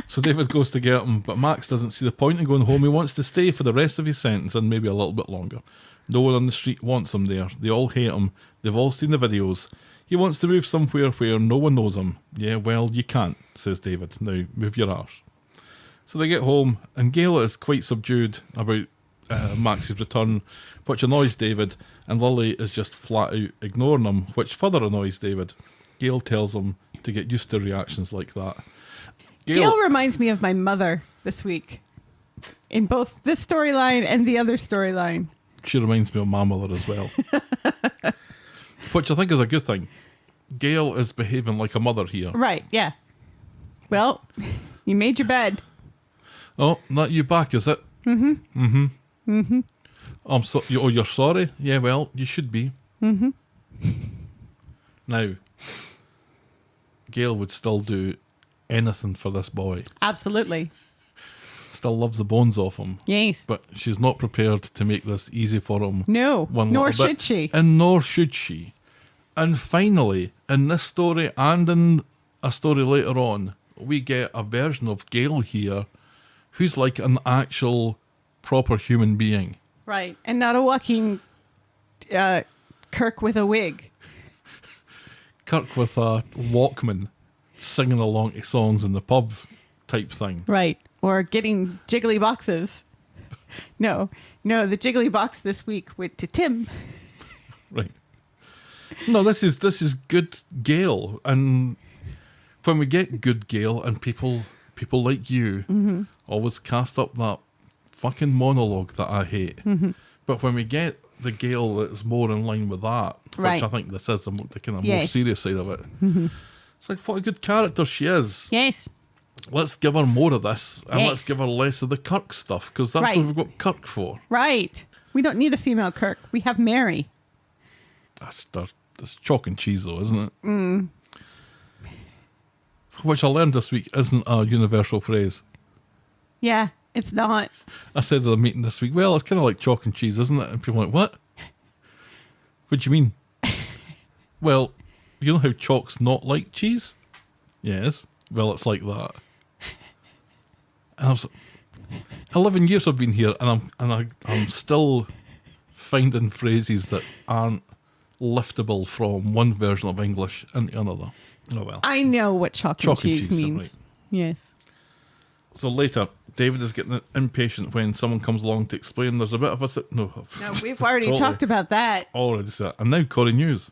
So David goes to get him, but Max doesn't see the point in going home. He wants to stay for the rest of his sentence and maybe a little bit longer. No one on the street wants him there. They all hate him. They've all seen the videos. He wants to move somewhere where no one knows him. Yeah, well, you can't, says David. Now, move your arse. So they get home, and Gail is quite subdued about Max's return, which annoys David, and Lily is just flat out ignoring him, which further annoys David. Gail tells him to get used to reactions like that. Gail reminds me of my mother this week, in both this storyline and the other storyline. She reminds me of my mother as well. Which I think is a good thing. Gail is behaving like a mother here. Right, yeah. Well, you made your bed. Oh, not you back, is it? Mm-hmm. Mm-hmm. Mm-hmm. You're sorry? Yeah, well, you should be. Mm-hmm. Now, Gail would still do anything for this boy. Absolutely. Still loves the bones off him. Yes. But she's not prepared to make this easy for him. No, nor should she. And nor should she. And finally, in this story and in a story later on, we get a version of Gail here who's like an actual proper human being. Right, and not a walking Kirk with a wig. Kirk with a Walkman singing along to songs in the pub type thing. Right, or getting jiggly boxes. No, the jiggly box this week went to Tim. Right. No, this is good Gail, and when we get good Gail and people like you always cast up that fucking monologue that I hate. Mm-hmm. But when we get the Gail that's more in line with that, which I think this is the kind of more serious side of it, it's like, what a good character she is. Yes. Let's give her more of this, and let's give her less of the Kirk stuff, because that's what we've got Kirk for. Right. We don't need a female Kirk. We have Mary. That's chalk and cheese, though, isn't it? Mm. Which I learned this week isn't a universal phrase. Yeah, it's not. I said at a meeting this week, well, it's kind of like chalk and cheese, isn't it? And people went, what? What do you mean? Well, you know how chalk's not like cheese? Yes. Well, it's like that. And I was 11 years I've been here, and I'm still finding phrases that aren't liftable from one version of English into another. Oh well. I know what chalk and cheese means. Right. Yes. So later, David is getting impatient when someone comes along to explain there's a bit of a... No, we've already talked about that. Already said. And now Corrie News.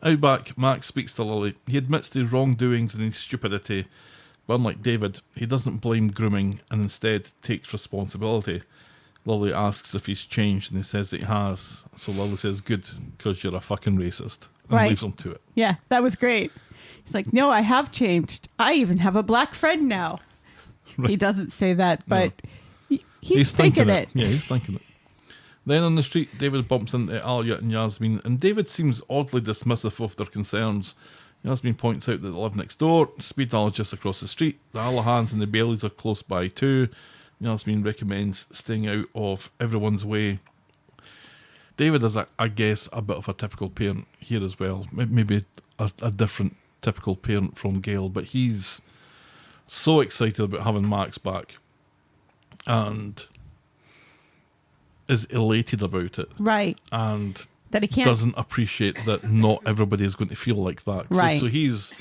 Out back, Max speaks to Lily. He admits to his wrongdoings and his stupidity, but unlike David, he doesn't blame grooming and instead takes responsibility. Lily asks if he's changed, and he says that he has. So Lily says, good, because you're a fucking racist, and leaves him to it. Yeah, that was great. He's like, no, I have changed. I even have a black friend now. Right. He doesn't say that, but he's thinking it. Yeah, he's thinking it. Then on the street, David bumps into Alia and Yasmin, and David seems oddly dismissive of their concerns. Yasmin points out that they live next door, Speed Dial is just across the street, the Allahans and the Baileys are close by too. Yasmin recommends staying out of everyone's way. David is, I guess, a bit of a typical parent here as well. Maybe a different typical parent from Gail, but he's so excited about having Max back and is elated about it. Right. And that he can't... doesn't appreciate that not everybody is going to feel like that. Right. So he's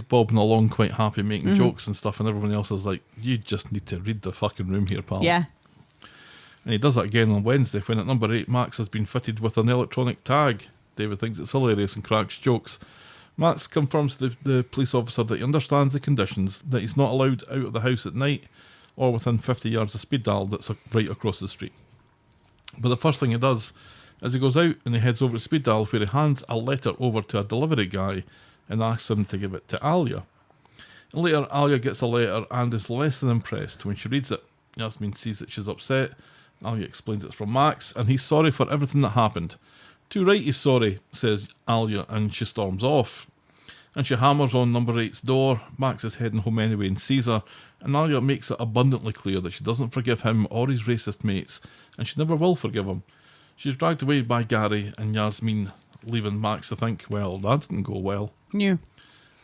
bobbing along quite happy, making jokes and stuff, and everyone else is like, you just need to read the fucking room here, pal. Yeah. And he does that again on Wednesday when at number 8 Max has been fitted with an electronic tag. David thinks it's hilarious and cracks jokes. Max confirms to the police officer that he understands the conditions, that he's not allowed out of the house at night or within 50 yards of Speed Dial that's right across the street. But the first thing he does is he goes out and he heads over to Speed Dial, where he hands a letter over to a delivery guy and asks him to give it to Alia. And later, Alia gets a letter and is less than impressed when she reads it. Yasmin sees that she's upset. Alia explains it's from Max, and he's sorry for everything that happened. Too right he's sorry, says Alia, and she storms off. And she hammers on number 8's door. Max is heading home anyway and sees her, and Alia makes it abundantly clear that she doesn't forgive him or his racist mates, and she never will forgive him. She's dragged away by Gary and Yasmin, leaving Max to think, well, that didn't go well. Yeah.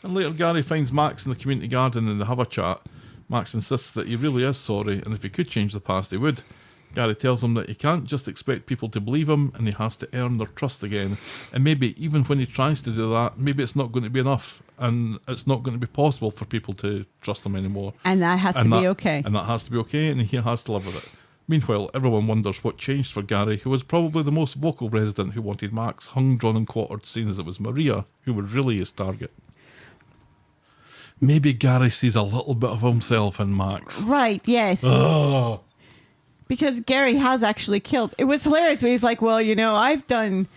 And later Gary finds Max in the community garden and they have a chat. Max insists that he really is sorry, and if he could change the past he would. Gary tells him that he can't just expect people to believe him, and he has to earn their trust again. And maybe even when he tries to do that, maybe it's not going to be enough, and it's not going to be possible for people to trust him anymore. And that has to be okay. And that has to be okay, and he has to live with it. Meanwhile, everyone wonders what changed for Gary, who was probably the most vocal resident who wanted Max hung, drawn and quartered, seeing as it was Maria who was really his target. Maybe Gary sees a little bit of himself in Max. Right, yes. Oh. Because Gary has actually killed. It was hilarious when he's like, well, you know, I've done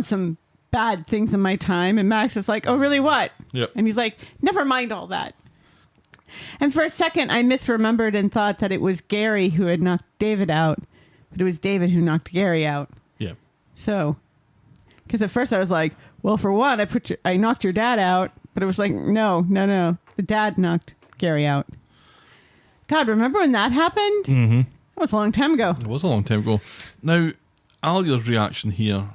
some bad things in my time. And Max is like, oh, really, what? Yep. And he's like, never mind all that. And for a second, I misremembered and thought that it was Gary who had knocked David out. But it was David who knocked Gary out. Yeah. So, because at first I was like, well, for one, I knocked your dad out. But it was like, no. The dad knocked Gary out. God, remember when that happened? Mm-hmm. That was a long time ago. It was a long time ago. Now, Alia's reaction here,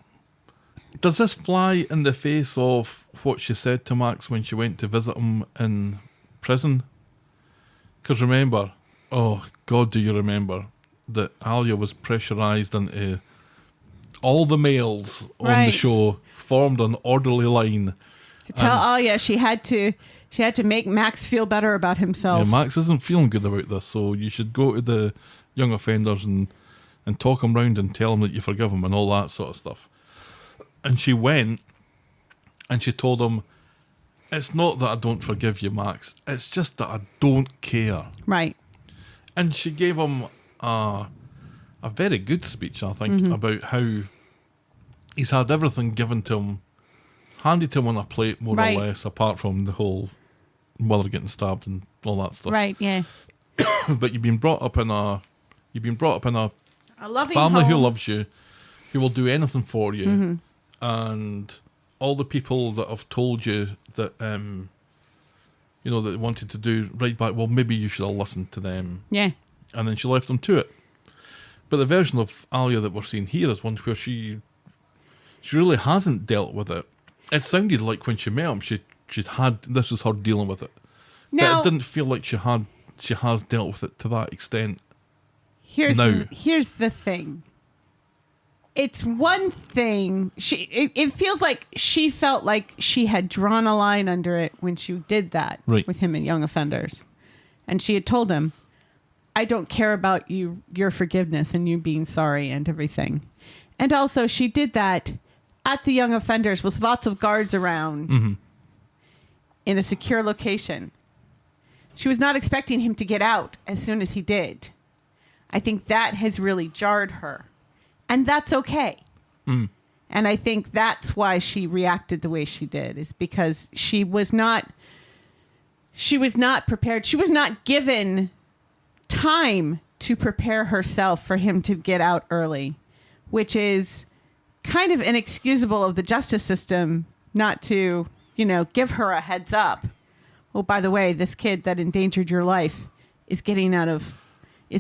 does this fly in the face of what she said to Max when she went to visit him in prison? Because remember, oh God, do you remember that Alia was pressurised into all the males on Right. the show formed an orderly line. To tell Alia she had to make Max feel better about himself. Yeah, Max isn't feeling good about this, so you should go to the young offenders and talk him round and tell him that you forgive him and all that sort of stuff. And she went and she told him, it's not that I don't forgive you, Max. It's just that I don't care. Right. And she gave him a very good speech, I think, about how he's had everything given to him, handed to him on a plate, more Right. or less, apart from the whole mother getting stabbed and all that stuff. Right, yeah. But you've been brought up in a A loving family who home. loves you, who will do anything for you, and all the people that have told you that you know, that they wanted to do right back, well, maybe you should have listened to them. Yeah. And then she left them to it. But the version of Alia that we're seeing here is one where she really hasn't dealt with it. It sounded like when she met him, she'd had, this was her dealing with it. Now, but it didn't feel like she has dealt with it to that extent. here's No. here's the thing. It's one thing. It feels like she felt like she had drawn a line under it when she did that Right. with him in Young Offenders. And she had told him, I don't care about your forgiveness and you being sorry and everything. And also she did that at the Young Offenders with lots of guards around in a secure location. She was not expecting him to get out as soon as he did. I think that has really jarred her. And that's okay. And I think that's why she reacted the way she did, is because she was not prepared. She was not given time to prepare herself for him to get out early, which is kind of inexcusable of the justice system not to, give her a heads up. Oh, by the way, this kid that endangered your life is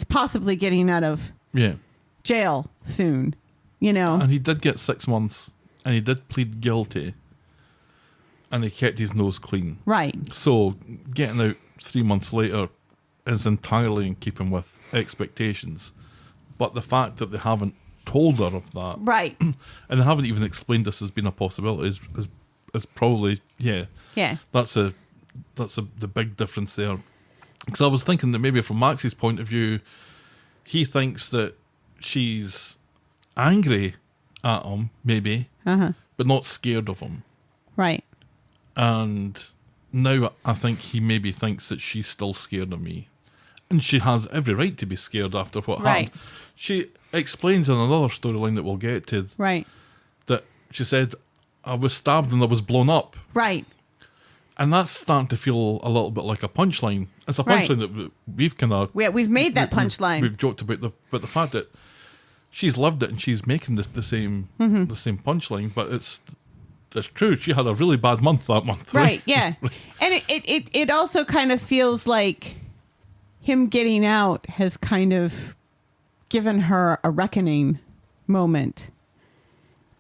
possibly getting out of Yeah. jail soon, And he did get 6 months, and he did plead guilty, and he kept his nose clean. Right. So getting out 3 months later is entirely in keeping with expectations. But the fact that they haven't told her of that, Right. and they haven't even explained this as being a possibility, is probably, yeah. That's the big difference there. Because I was thinking that maybe from Max's point of view, he thinks that she's angry at him, maybe, but not scared of him. Right. And now I think he maybe thinks that she's still scared of me. And she has every right to be scared after what Right. happened. She explains in another storyline that we'll get to Right. that she said, I was stabbed and I was blown up. Right. And that's starting to feel a little bit like a punchline. It's a Right. punchline that we've kind of... We've made that punchline. We've joked about the fact that she's lived it and she's making the same punchline, but it's true. She had a really bad month that month. Right. Yeah. And it also kind of feels like him getting out has kind of given her a reckoning moment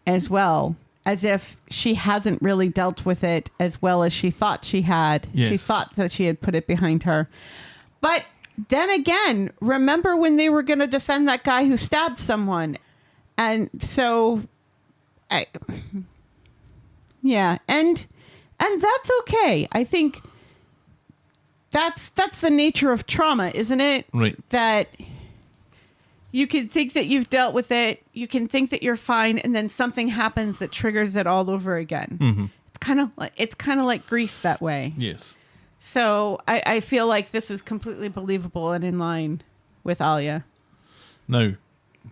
as well. As if she hasn't really dealt with it as well as she thought she had. Yes. She thought that she had put it behind her. But then again, remember when they were going to defend that guy who stabbed someone? And so, yeah, and that's okay. I think that's the nature of trauma, isn't it? Right. That you can think that you've dealt with it, you can think that you're fine, and then something happens that triggers it all over again. Mm-hmm. It's kind of like grief that way. Yes. So I feel like this is completely believable and in line with Alia. Now,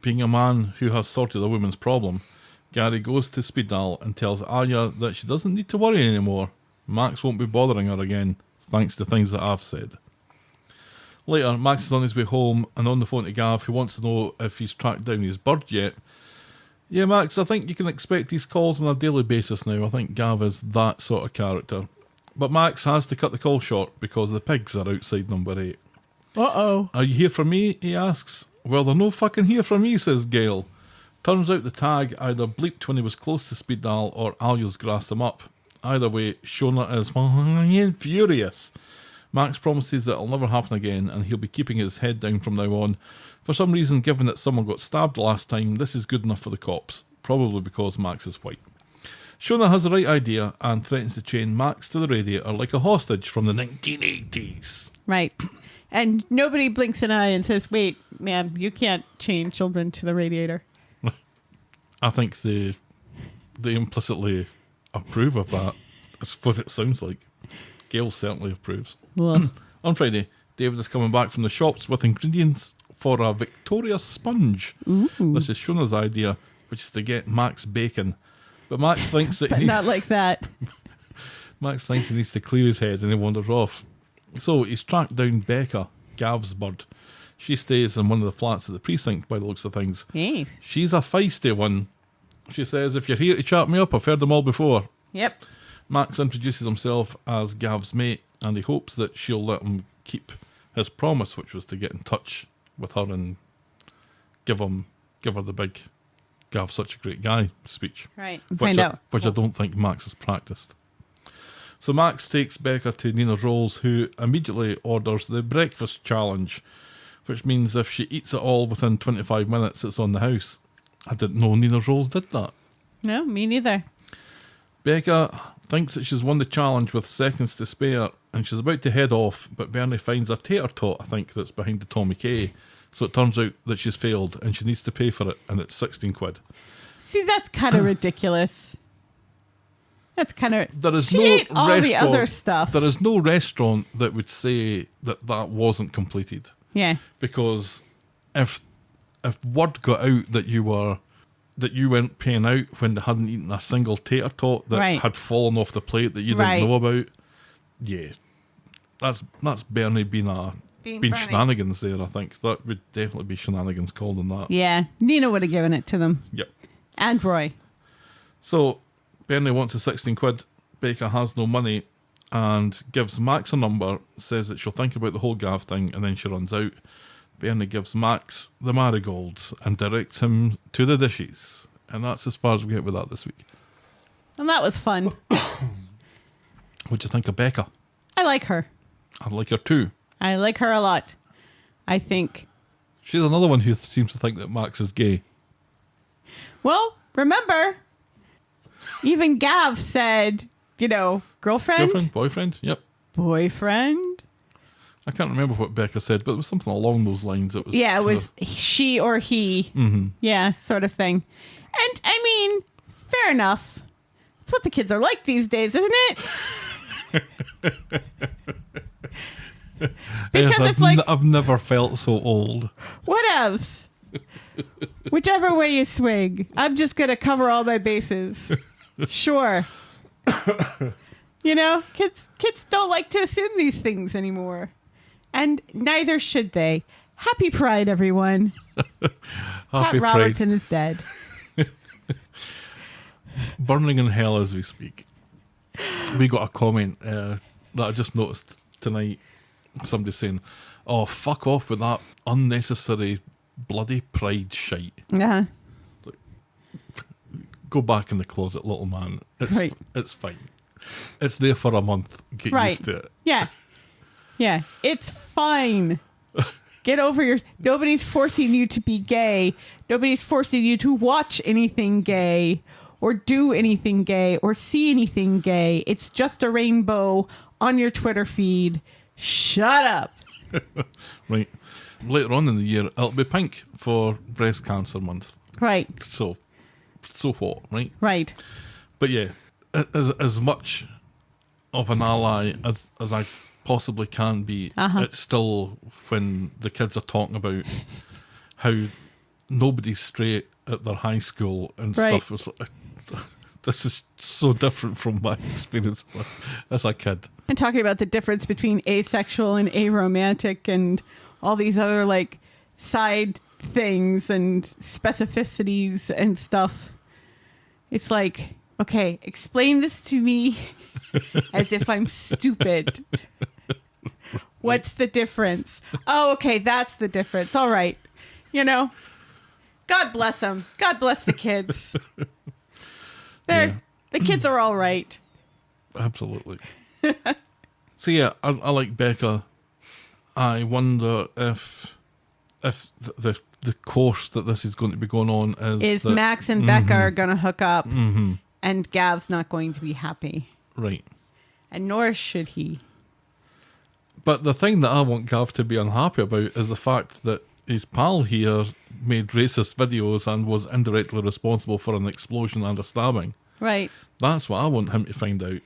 being a man who has sorted a woman's problem, Gary goes to speed dial and tells Alia that she doesn't need to worry anymore. Max won't be bothering her again, thanks to things that I've said. Later, Max is on his way home and on the phone to Gav, who wants to know if he's tracked down his bird yet. Yeah, Max, I think you can expect these calls on a daily basis now. I think Gav is that sort of character. But Max has to cut the call short because the pigs are outside number 8. Uh-oh. Are you here for me? He asks. Well, they're no fucking here for me, says Gail. Turns out the tag either bleeped when he was close to speed dial or Alia's grassed him up. Either way, Shona is furious. Max promises that it'll never happen again and he'll be keeping his head down from now on. For some reason, given that someone got stabbed last time, this is good enough for the cops. Probably because Max is white. Shona has the right idea and threatens to chain Max to the radiator like a hostage from the 1980s. Right. And nobody blinks an eye and says, wait, ma'am, you can't chain children to the radiator. I think they implicitly approve of that. That's what it sounds like. Gail certainly approves. Well. On Friday, David is coming back from the shops with ingredients for a Victoria sponge. Ooh. This is Shona's idea, which is to get Max bacon. But Max thinks that But not like that. Max thinks he needs to clear his head and he wanders off. So he's tracked down Becca, Gav's bird. She stays in one of the flats at the precinct by the looks of things. Yes. She's a feisty one. She says, if you're here to chat me up, I've heard them all before. Yep. Max introduces himself as Gav's mate and he hopes that she'll let him keep his promise, which was to get in touch with her and give her the big Gav's such a great guy speech. Right. Which I don't think Max has practiced. So Max takes Becca to Nina Rolls, who immediately orders the breakfast challenge, which means if she eats it all within 25 minutes, it's on the house. I didn't know Nina Rolls did that. No, me neither. Becca thinks that she's won the challenge with seconds to spare, and she's about to head off, but Bernie finds a tater tot, I think, that's behind the Tommy K. So it turns out that she's failed, and she needs to pay for it, and it's 16 quid. See, that's kind of ridiculous. That's kind of... There is she no ate all restaurant, the other stuff. There is no restaurant that would say that that wasn't completed. Yeah. Because if word got out that you weren't paying out when they hadn't eaten a single tater tot that Right. had fallen off the plate that you Right. didn't know about, yeah, that's Bernie being Bernie. shenanigans there. I think that would definitely be shenanigans called on that. Yeah. Nina would have given it to them. Yep. And Roy. So Bernie wants the 16 quid. Becca has no money and gives Max a number, says that she'll think about the whole Gav thing, and then she runs out. Bernie gives Max the marigolds and directs him to the dishes. And that's as far as we get with that this week. And that was fun. What do you think of Becca? I like her. I like her too. I like her a lot. I think. She's another one who seems to think that Max is gay. Well, remember, even Gav said, girlfriend? Girlfriend? Boyfriend? Yep. Boyfriend? I can't remember what Becca said, but it was something along those lines. It was Yeah, it was she or he. Mm-hmm. Yeah, sort of thing. And, I mean, fair enough. That's what the kids are like these days, isn't it? Because it's like, I've never felt so old. what else? Whichever way you swing, I'm just going to cover all my bases. Sure. Kids don't like to assume these things anymore. And neither should they. Happy Pride, everyone. Happy Pat Robertson is dead. Burning in hell as we speak. We got a comment that I just noticed tonight. Somebody saying, "Oh, fuck off with that unnecessary bloody pride shite. Uh-huh. Go back in the closet, little man. Right. It's fine. It's there for a month. Get Right. used to it." Yeah. Yeah. It's fine. Get over nobody's forcing you to be gay. Nobody's forcing you to watch anything gay or do anything gay or see anything gay. It's just a rainbow on your Twitter feed. Shut up. Right. Later on in the year, it'll be pink for Breast Cancer Month. Right. So what, right? Right. But yeah, as much of an ally as I possibly can be, it's still when the kids are talking about how nobody's straight at their high school and Right. stuff. It's like, this is so different from my experience as a kid. And talking about the difference between asexual and aromantic and all these other like side things and specificities and stuff. It's like, okay, explain this to me as if I'm stupid. What's the difference? Oh, okay, that's the difference. All right. You know, God bless them. God bless the kids. The kids are all right. Absolutely. So yeah, I like Becca. I wonder if the course that this is going to be going on is that, Max and Becca are going to hook up, and Gav's not going to be happy, right. and nor should he. But the thing that I want Gav to be unhappy about is the fact that his pal here made racist videos and was indirectly responsible for an explosion and a stabbing. Right. That's what I want him to find out.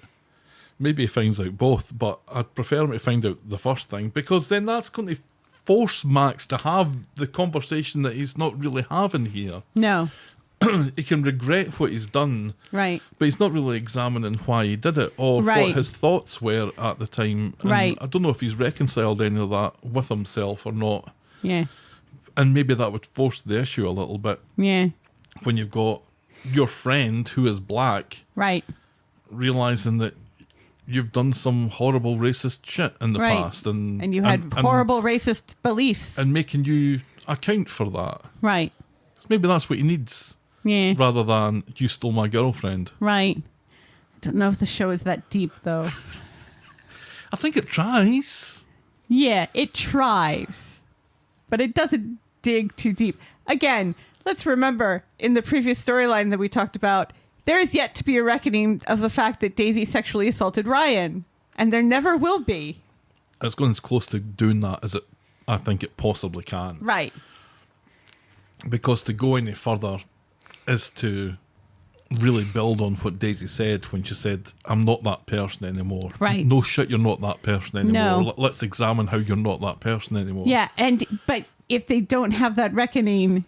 Maybe he finds out both, but I'd prefer him to find out the first thing, because then that's going to force Max to have the conversation that he's not really having here. No. He can regret what he's done, Right. but he's not really examining why he did it or Right. what his thoughts were at the time. And Right. I don't know if he's reconciled any of that with himself or not. Yeah. And maybe that would force the issue a little bit Yeah. when you've got your friend who is black Right. realizing that you've done some horrible racist shit in the Right. past, and You had horrible racist beliefs. and making you account for that. Right. Maybe that's what he needs, Yeah. rather than you stole my girlfriend. Right. I don't know if the show is that deep, though. I think it tries. Yeah, it tries, but it doesn't dig too deep. Again, let's remember in the previous storyline that we talked about, there is yet to be a reckoning of the fact that Daisy sexually assaulted Ryan, and there never will be. It's going as close to doing that as I think it possibly can. Right. Because to go any further is to really build on what Daisy said when she said, I'm not that person anymore. Right. No shit, you're not that person anymore. No. Let's examine how you're not that person anymore. Yeah, but if they don't have that reckoning,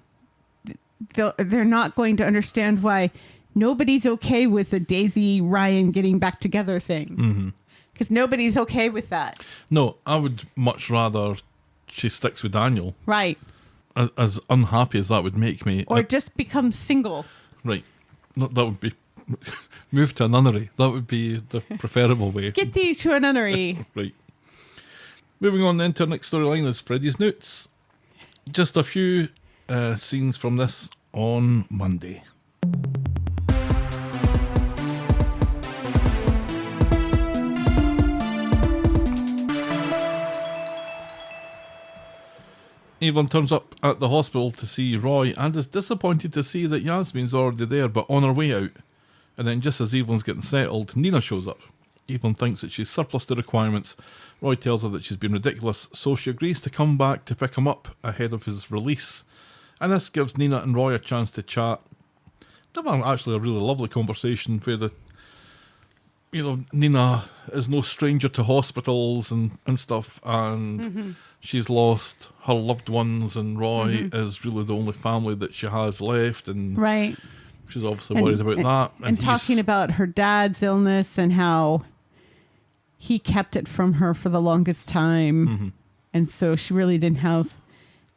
they're not going to understand why nobody's okay with the Daisy Ryan getting back together thing. Because nobody's okay with that. No, I would much rather she sticks with Daniel. Right. As unhappy as that would make me. Or just become single. Right. That would be... Move to a nunnery. That would be the preferable way. Get these to a nunnery. Right. Moving on then to our next storyline is Freddie's Noots. Just a few scenes from this on Monday. Evelyn turns up at the hospital to see Roy and is disappointed to see that Yasmin's already there but on her way out. And then just as Evelyn's getting settled, Nina shows up. Evelyn thinks that she's surplus to requirements. Roy tells her that she's been ridiculous, so she agrees to come back to pick him up ahead of his release. And this gives Nina and Roy a chance to chat. They have actually a really lovely conversation where Nina is no stranger to hospitals and stuff, and she's lost her loved ones, and Roy is really the only family that she has left, and Right. she's obviously worried about that. And talking about her dad's illness and how he kept it from her for the longest time. And so she really didn't have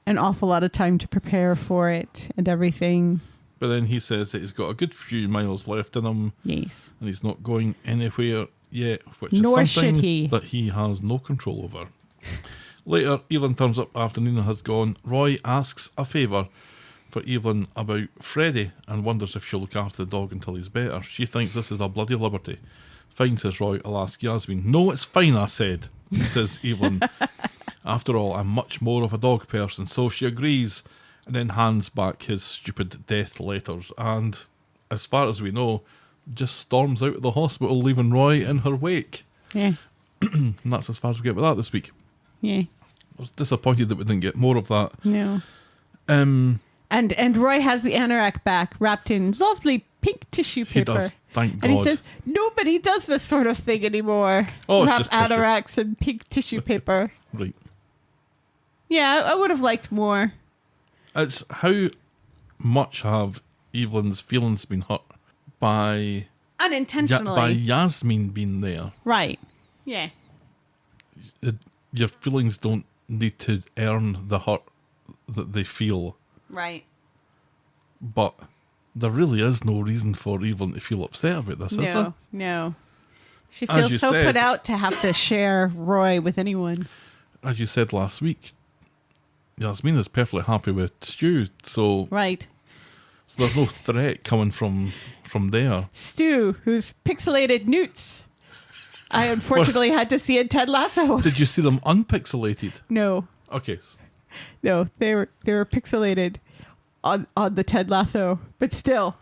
an awful lot of time to prepare for it and everything. But then he says that he's got a good few miles left in him. Yes. And he's not going anywhere yet, which Nor is something should he. that he has no control over. Later, Evelyn turns up after Nina has gone. Roy asks a favour for Evelyn about Freddie and wonders if she'll look after the dog until he's better. She thinks this is a bloody liberty. Fine, says Roy. I'll ask Yasmin. No, it's fine, I said, says Evelyn. After all, I'm much more of a dog person, so she agrees and then hands back his stupid death letters and, as far as we know, just storms out of the hospital, leaving Roy in her wake. Yeah. And that's as far as we get with that this week. Yeah. I was disappointed that we didn't get more of that. No. Um, And Roy has the anorak back wrapped in lovely pink tissue he paper. does, thank God. And he says, nobody does this sort of thing anymore. Oh, it's Wrap just tissue. anoraks in pink tissue paper. Right. Yeah, I would have liked more. It's how much have Evelyn's feelings been hurt by Unintentionally. by Yasmin being there. Right. Yeah. Your feelings don't need to earn the hurt that they feel. Right. But there really is no reason for Evelyn to feel upset about this, is there? No. She As feels you so said- put out to have to share Roy with anyone. As you said last week, Yasmin is perfectly happy with Stu, so Right. there's no threat coming from there. Stu, who's pixelated Noots. I unfortunately had to see in Ted Lasso. Did you see them unpixelated? No. Okay. No, they were pixelated on the Ted Lasso, but still,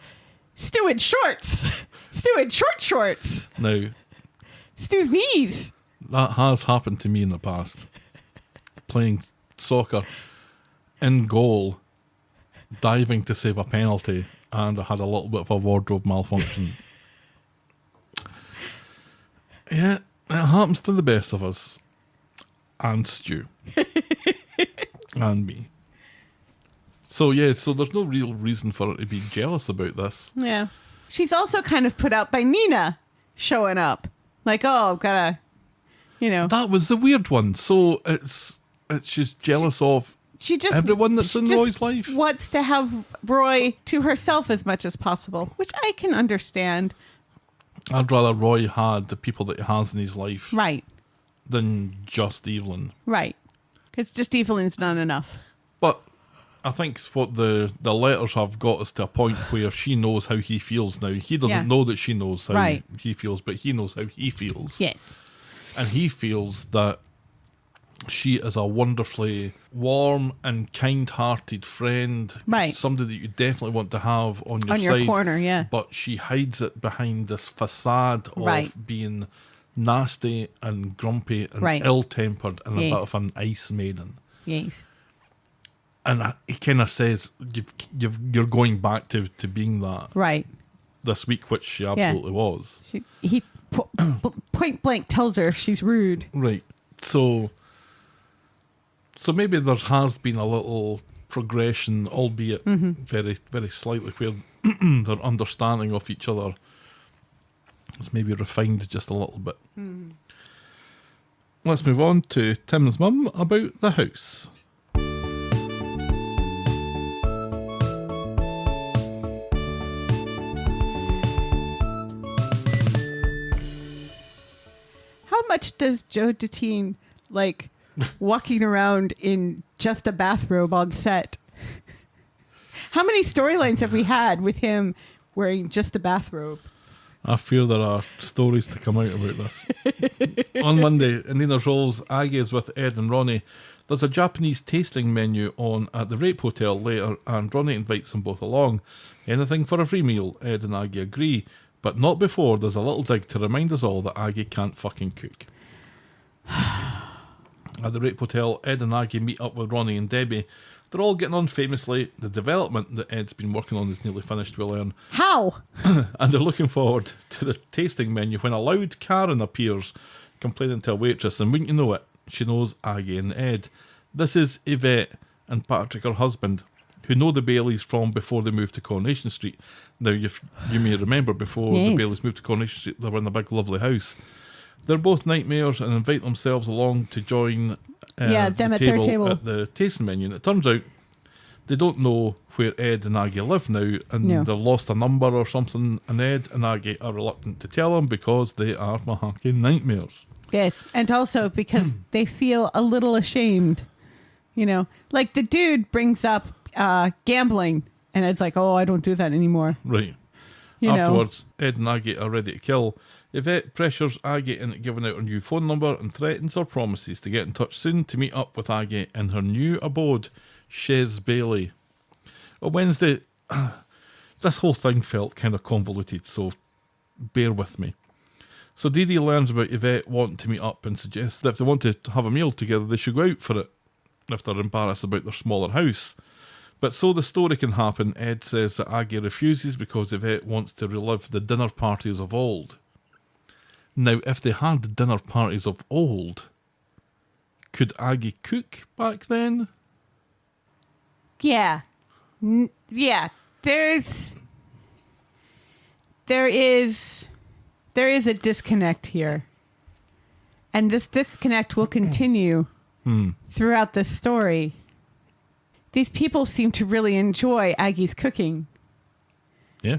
Stu in shorts, Stu in shorts, Now, Stu's knees. that has happened to me in the past. Playing soccer in goal, diving to save a penalty, and I had a little bit of a wardrobe malfunction. Yeah, it happens to the best of us. And Stu. And me. So there's no real reason for her to be jealous about this. Yeah, she's also kind of put out by Nina showing up, like, oh, gotta, That was the weird one. So it's she's jealous of she just everyone that's she in just Roy's life. wants to have Roy to herself as much as possible, which I can understand. I'd rather Roy had the people that he has in his life Right, than just Evelyn. right, because just Evelyn's not enough. But I think what the letters have got us to a point where she knows how he feels now. He doesn't Yeah. know that she knows how Right. he feels, but he knows how he feels. Yes. And he feels that she is a wonderfully warm and kind-hearted friend. Right. Somebody that you definitely want to have on your On your side. corner, yeah. But she hides it behind this facade of Right. being nasty and grumpy and Right. ill-tempered and Yeah. a bit of an ice maiden. Yes. And he kind of says, you're going back to being that Right. this week, which she absolutely was. He point blank tells her she's rude. Right. So maybe there has been a little progression, albeit very, very slightly, where their understanding of each other is maybe refined just a little bit. Let's move on to Tim's mum about the house. How much does Joe Datine like walking around in just a bathrobe on set? How many storylines have we had with him wearing just a bathrobe? I fear there are stories to come out about this. On Monday, in Nina's Rolls, Aggie is with Ed and Ronnie. There's a Japanese tasting menu on at the Rape Hotel later, and Ronnie invites them both along. Anything for a free meal, Ed and Aggie agree, but not before there's a little dig to remind us all that Aggie can't fucking cook. At the Rape Hotel, Ed and Aggie meet up with Ronnie and Debbie. They're all getting on famously. The development that Ed's been working on is nearly finished, we learn. How? And they're looking forward to the tasting menu when a loud Karen appears, complaining to a waitress, and wouldn't you know it, she knows Aggie and Ed. This is Yvette and Patrick, her husband, who know the Baileys from before they moved to Coronation Street. Now, you may remember before the Yes. Baileys moved to Coronation Street, they were in a big, lovely house. They're both nightmares and invite themselves along to join them at their table. at the tasting menu. And it turns out they don't know where Ed and Aggie live now, and No. they've lost a number or something, and Ed and Aggie are reluctant to tell them because they are mahaki nightmares. Yes, and also because they feel a little ashamed. Like the dude brings up gambling, and it's like, oh, I don't do that anymore. Right. You know. Afterwards, Ed and Aggie are ready to kill. Yvette pressures Aggie into giving out her new phone number and threatens or promises to get in touch soon to meet up with Aggie in her new abode, Chez Bailey. On Wednesday, this whole thing felt kind of convoluted, so bear with me. So Dee Dee learns about Yvette wanting to meet up and suggests that if they want to have a meal together, they should go out for it, if they're embarrassed about their smaller house. But so the story can happen, Ed says that Aggie refuses because Yvette wants to relive the dinner parties of old. Now, if they had dinner parties of old, could Aggie cook back then? Yeah. Yeah. There is a disconnect here. And this disconnect will continue throughout the story. These people seem to really enjoy Aggie's cooking. Yeah.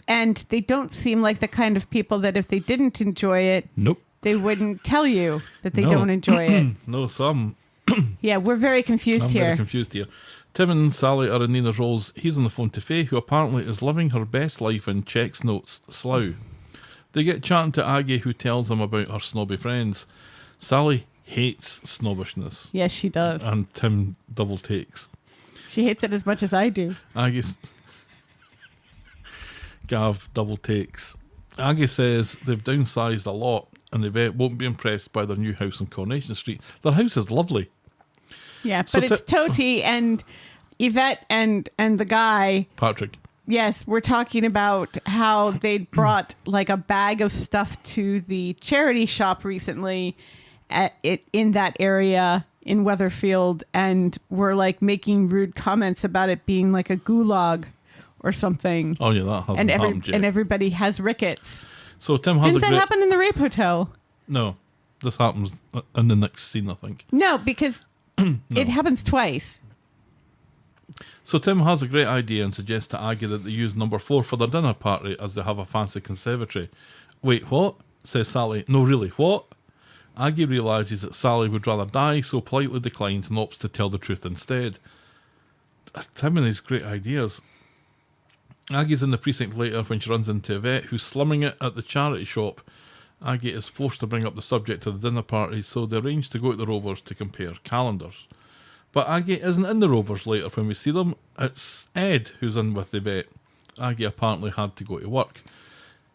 And they don't seem like the kind of people that if they didn't enjoy it, Nope. they wouldn't tell you that they No. don't enjoy it. No, some. Yeah, we're very confused I'm here. very confused here. Tim and Sally are in Nina's roles. He's on the phone to Faye, who apparently is living her best life in checks notes Slough. They get chatting to Aggie, who tells them about her snobby friends. Sally hates snobbishness, Yes, she does. and Tim double takes. She hates it as much as I do. Gav double takes. Aggie says they've downsized a lot and Yvette won't be impressed by their new house on Coronation Street. Their house is lovely. Yeah, So but it's Toti and Yvette and the guy. Patrick. Yes, we're talking about how they'd brought like a bag of stuff to the charity shop recently in that area in Weatherfield, and were like making rude comments about it being like a gulag or something. Oh yeah, that hasn't happened yet. And everybody has rickets. So Tim has Didn't that happen in the rape hotel? No, this happens in the next scene, I think. No, because it happens twice. So Tim has a great idea and suggests to Aggie that they use number 4 for their dinner party as they have a fancy conservatory. Wait, what? Says Sally. No, really, what? Aggie realises that Sally would rather die, so politely declines and opts to tell the truth instead. Tim and his great ideas. Aggie's in the precinct later when she runs into Yvette, who's slumming it at the charity shop. Aggie is forced to bring up the subject of the dinner party, so they arrange to go to the Rovers to compare calendars. But Aggie isn't in the Rovers later when we see them. It's Ed who's in with Yvette. Aggie apparently had to go to work.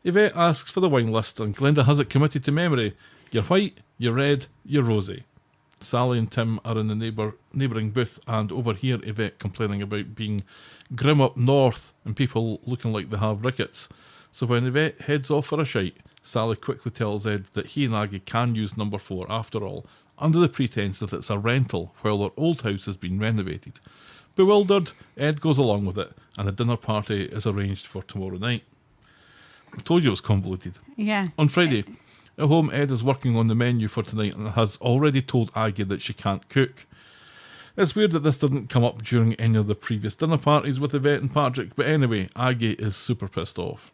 Yvette asks for the wine list and Glenda has it committed to memory. You're white, you're red, you're rosy. Sally and Tim are in the neighbouring booth and overhear Yvette complaining about being grim up north and people looking like they have rickets. So when Yvette heads off for a shite, Sally quickly tells Ed that he and Aggie can use number 4 after all, under the pretence that it's a rental while their old house has been renovated. Bewildered, Ed goes along with it, and a dinner party is arranged for tomorrow night. I told you it was convoluted. Yeah. On Friday, at home, Ed is working on the menu for tonight and has already told Aggie that she can't cook. It's weird that this didn't come up during any of the previous dinner parties with Yvette and Patrick, but anyway, Aggie is super pissed off.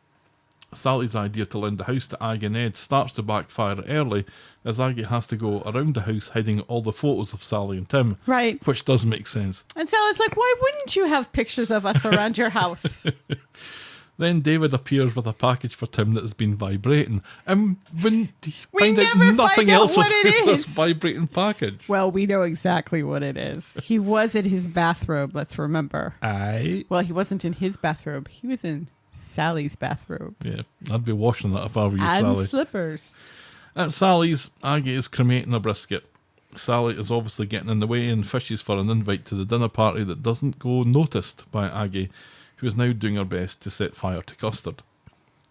Sally's idea to lend the house to Aggie and Ed starts to backfire early, as Aggie has to go around the house hiding all the photos of Sally and Tim. Right. Which does make sense. And Sally's like, why wouldn't you have pictures of us around your house? Then David appears with a package for Tim that has been vibrating. And when We find out never nothing find out else what about it this is. vibrating package. Well, we know exactly what it is. He was in his bathrobe, let's remember. Aye. Well, he wasn't in his bathrobe. He was in Sally's bathrobe. Yeah, I'd be washing that if I were you, And Sally. slippers. At Sally's, Aggie is cremating a brisket. Sally is obviously getting in the way and fishes for an invite to the dinner party that doesn't go noticed by Aggie, who is now doing her best to set fire to custard.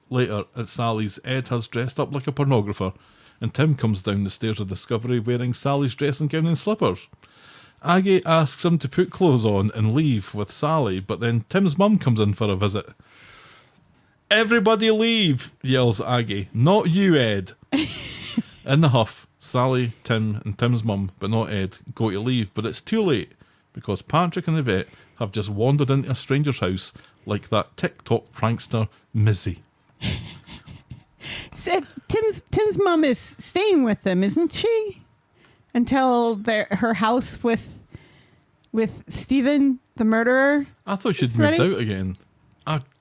Later, at Sally's, Ed has dressed up like a pornographer, and Tim comes down the stairs of Discovery wearing Sally's dressing gown and slippers. Aggie asks him to put clothes on and leave with Sally, but then Tim's mum comes in for a visit. "Everybody leave," yells Aggie. "Not you, Ed." In the huff, Sally, Tim and Tim's mum, but not Ed, go to leave, but it's too late because Patrick and Yvette have just wandered into a stranger's house like that TikTok prankster Mizzy. So Tim's mom is staying with them, isn't she? Until her house with Stephen, the murderer. I thought she'd It's moved ready? out again.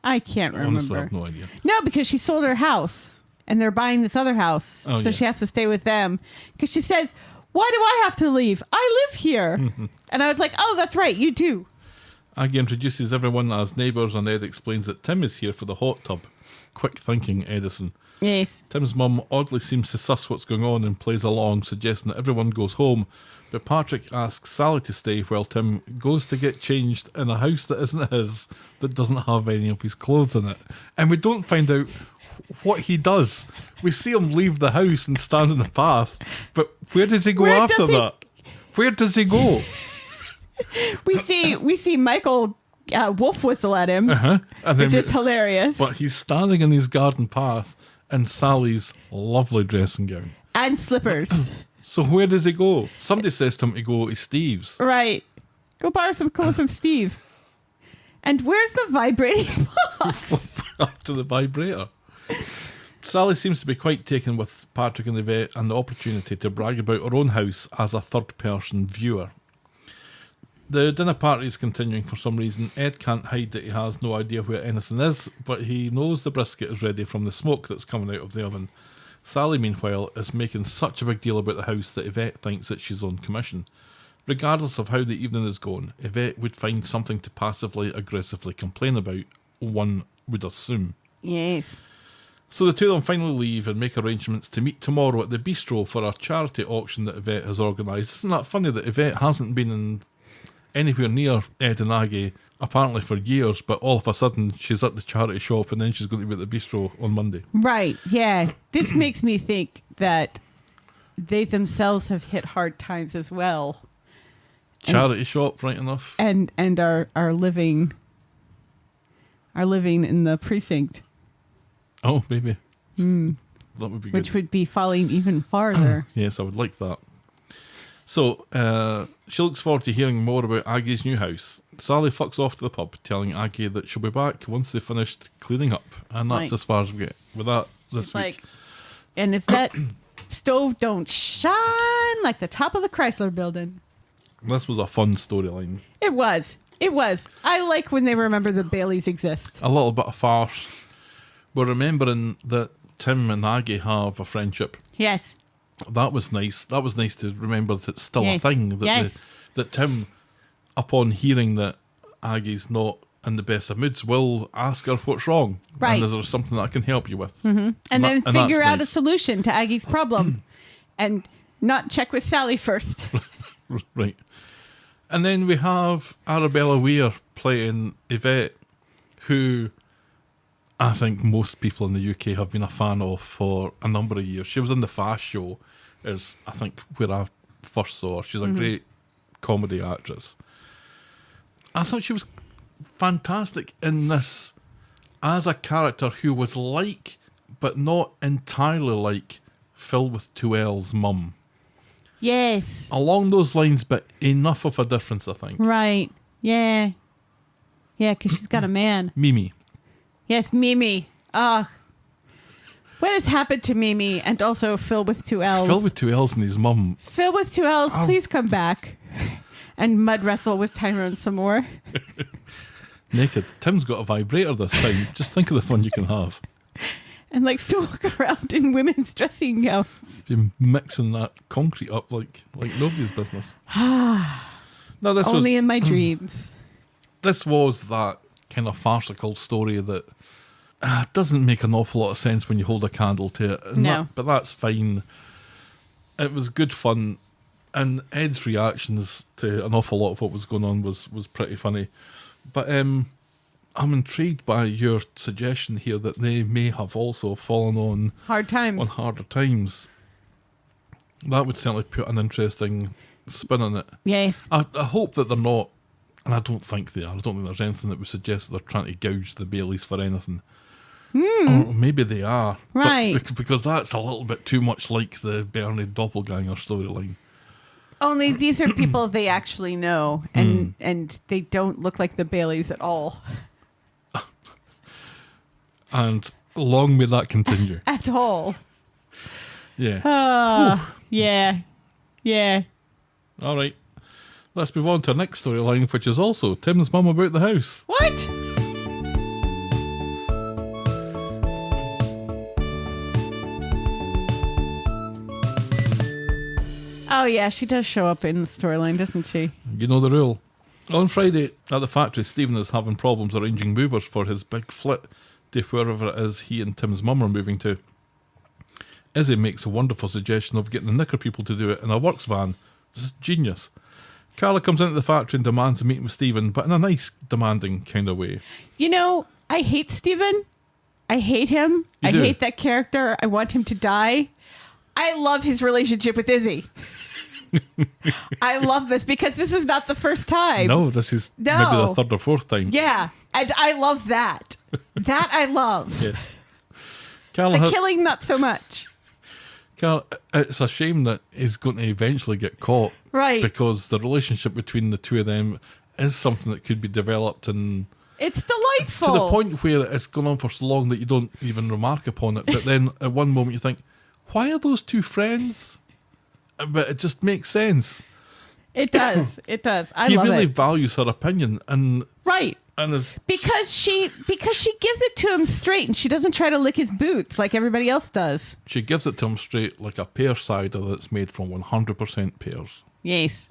I can't I honestly remember. have no idea. No, because she sold her house and they're buying this other house. Oh, so yes. she has to stay with them because she says, why do I have to leave? I live here. And I was like, oh, that's right. You do. Aggie introduces everyone as neighbours, and Ed explains that Tim is here for the hot tub. Quick thinking, Edison. Yes. Tim's mum oddly seems to suss what's going on and plays along, suggesting that everyone goes home. But Patrick asks Sally to stay while Tim goes to get changed in a house that isn't his, that doesn't have any of his clothes in it. And we don't find out what he does. We see him leave the house and stand in the path, but where does he go Where after does he- that? Where does he go? We see Michael wolf whistle at him, And then which is hilarious. But he's standing in his garden path in Sally's lovely dressing gown. And slippers. So where does he go? Somebody says to him to go to Steve's. Right. Go borrow some clothes from Steve. And where's the vibrating box? Up to the vibrator. Sally seems to be quite taken with Patrick and Yvette and the opportunity to brag about her own house as a third-person viewer. The dinner party is continuing for some reason. Ed can't hide that he has no idea where anything is, but he knows the brisket is ready from the smoke that's coming out of the oven. Sally, meanwhile, is making such a big deal about the house that Yvette thinks that she's on commission. Regardless of how the evening is going, Yvette would find something to passively aggressively complain about, one would assume. Yes. So the two of them finally leave and make arrangements to meet tomorrow at the bistro for a charity auction that Yvette has organised. Isn't that funny that Yvette hasn't been anywhere near Ed and Aggie apparently for years, but all of a sudden she's at the charity shop and then she's going to be at the bistro on Monday. Right. Yeah. This makes me think that they themselves have hit hard times as well. Charity shop, right enough. And are living in the precinct. Oh, maybe. That would be good. Which would be falling even farther. Yes, I would like that. So, she looks forward to hearing more about Aggie's new house. Sally fucks off to the pub, telling Aggie that she'll be back once they've finished cleaning up. And that's Right. as far as we get with that this She's week. like, and if that stove don't shine like the top of the Chrysler building. This was a fun storyline. It was. I like when they remember the Baileys exist. A little bit of farce. We're remembering that Tim and Aggie have a friendship. Yes. That was nice. That was nice to remember that it's still a Yes. thing. That Yes. that Tim, upon hearing that Aggie's not in the best of moods, will ask her what's wrong. Right. And is there something that I can help you with? And then that's figure out a nice. solution to Aggie's problem. And not check with Sally first. Right. And then we have Arabella Weir playing Yvette, who I think most people in the UK have been a fan of for a number of years. She was in the Fast Show, is I think where I first saw her. She's a great comedy actress. I thought she was fantastic in this as a character who was like, but not entirely like, Phil with two L's mum. Yes. Along those lines, but enough of a difference, I think. Right. Yeah. Yeah, because she's got a man. Mimi. Yes, Mimi. What has happened to Mimi and also Phil with two L's? Phil with two L's and his mum. Phil with two L's, please come back and mud wrestle with Tyrone some more. Naked. Tim's got a vibrator this time. Just think of the fun you can have. And likes to walk around in women's dressing gowns. You're mixing that concrete up like nobody's business. No, this Only was in my dreams. this was that kind of farcical story that doesn't make an awful lot of sense when you hold a candle to it. And No. but that's fine. It was good fun. And Ed's reactions to an awful lot of what was going on was pretty funny. But I'm intrigued by your suggestion here that they may have also fallen on Hard times. harder times. That would certainly put an interesting spin on it. Yes. I hope that they're not, and I don't think they are. I don't think there's anything that would suggest that they're trying to gouge the Baileys for anything. Or maybe they are. but Right. because that's a little bit too much like the Bernie doppelganger storyline. Only these are people they actually know, and they don't look like the Baileys at all. And long may that continue. At all. Yeah. Yeah. Yeah. All right. Let's move on to our next storyline, which is also Tim's mum about the house. yeah, she does show up in the storyline, doesn't she? You know the rule. On Friday, at the factory, Stephen is having problems arranging movers for his big flit to wherever it is he and Tim's mum are moving to. Izzy makes a wonderful suggestion of getting the Knicker people to do it in a works van. Just genius. Carla comes into the factory and demands a meeting with Stephen, but in a nice, demanding kind of way. You know, I hate Stephen. I hate him. You I do? hate that character. I want him to die. I love his relationship with Izzy. I love this because this is not the first time. No, this is maybe the third or fourth time. Yeah, and I love that. That I love. Yes. Carla The killing, not so much. Carla, it's a shame that he's going to eventually get caught. Right. Because the relationship between the two of them is something that could be developed and It's delightful. to the point where it's gone on for so long that you don't even remark upon it. But then at one moment you think, why are those two friends? But it just makes sense. It does. It does. I he love really it. values her opinion and Right. is Because she gives it to him straight and she doesn't try to lick his boots like everybody else does. she gives it to him straight like a pear cider that's made from 100% pears. Yes.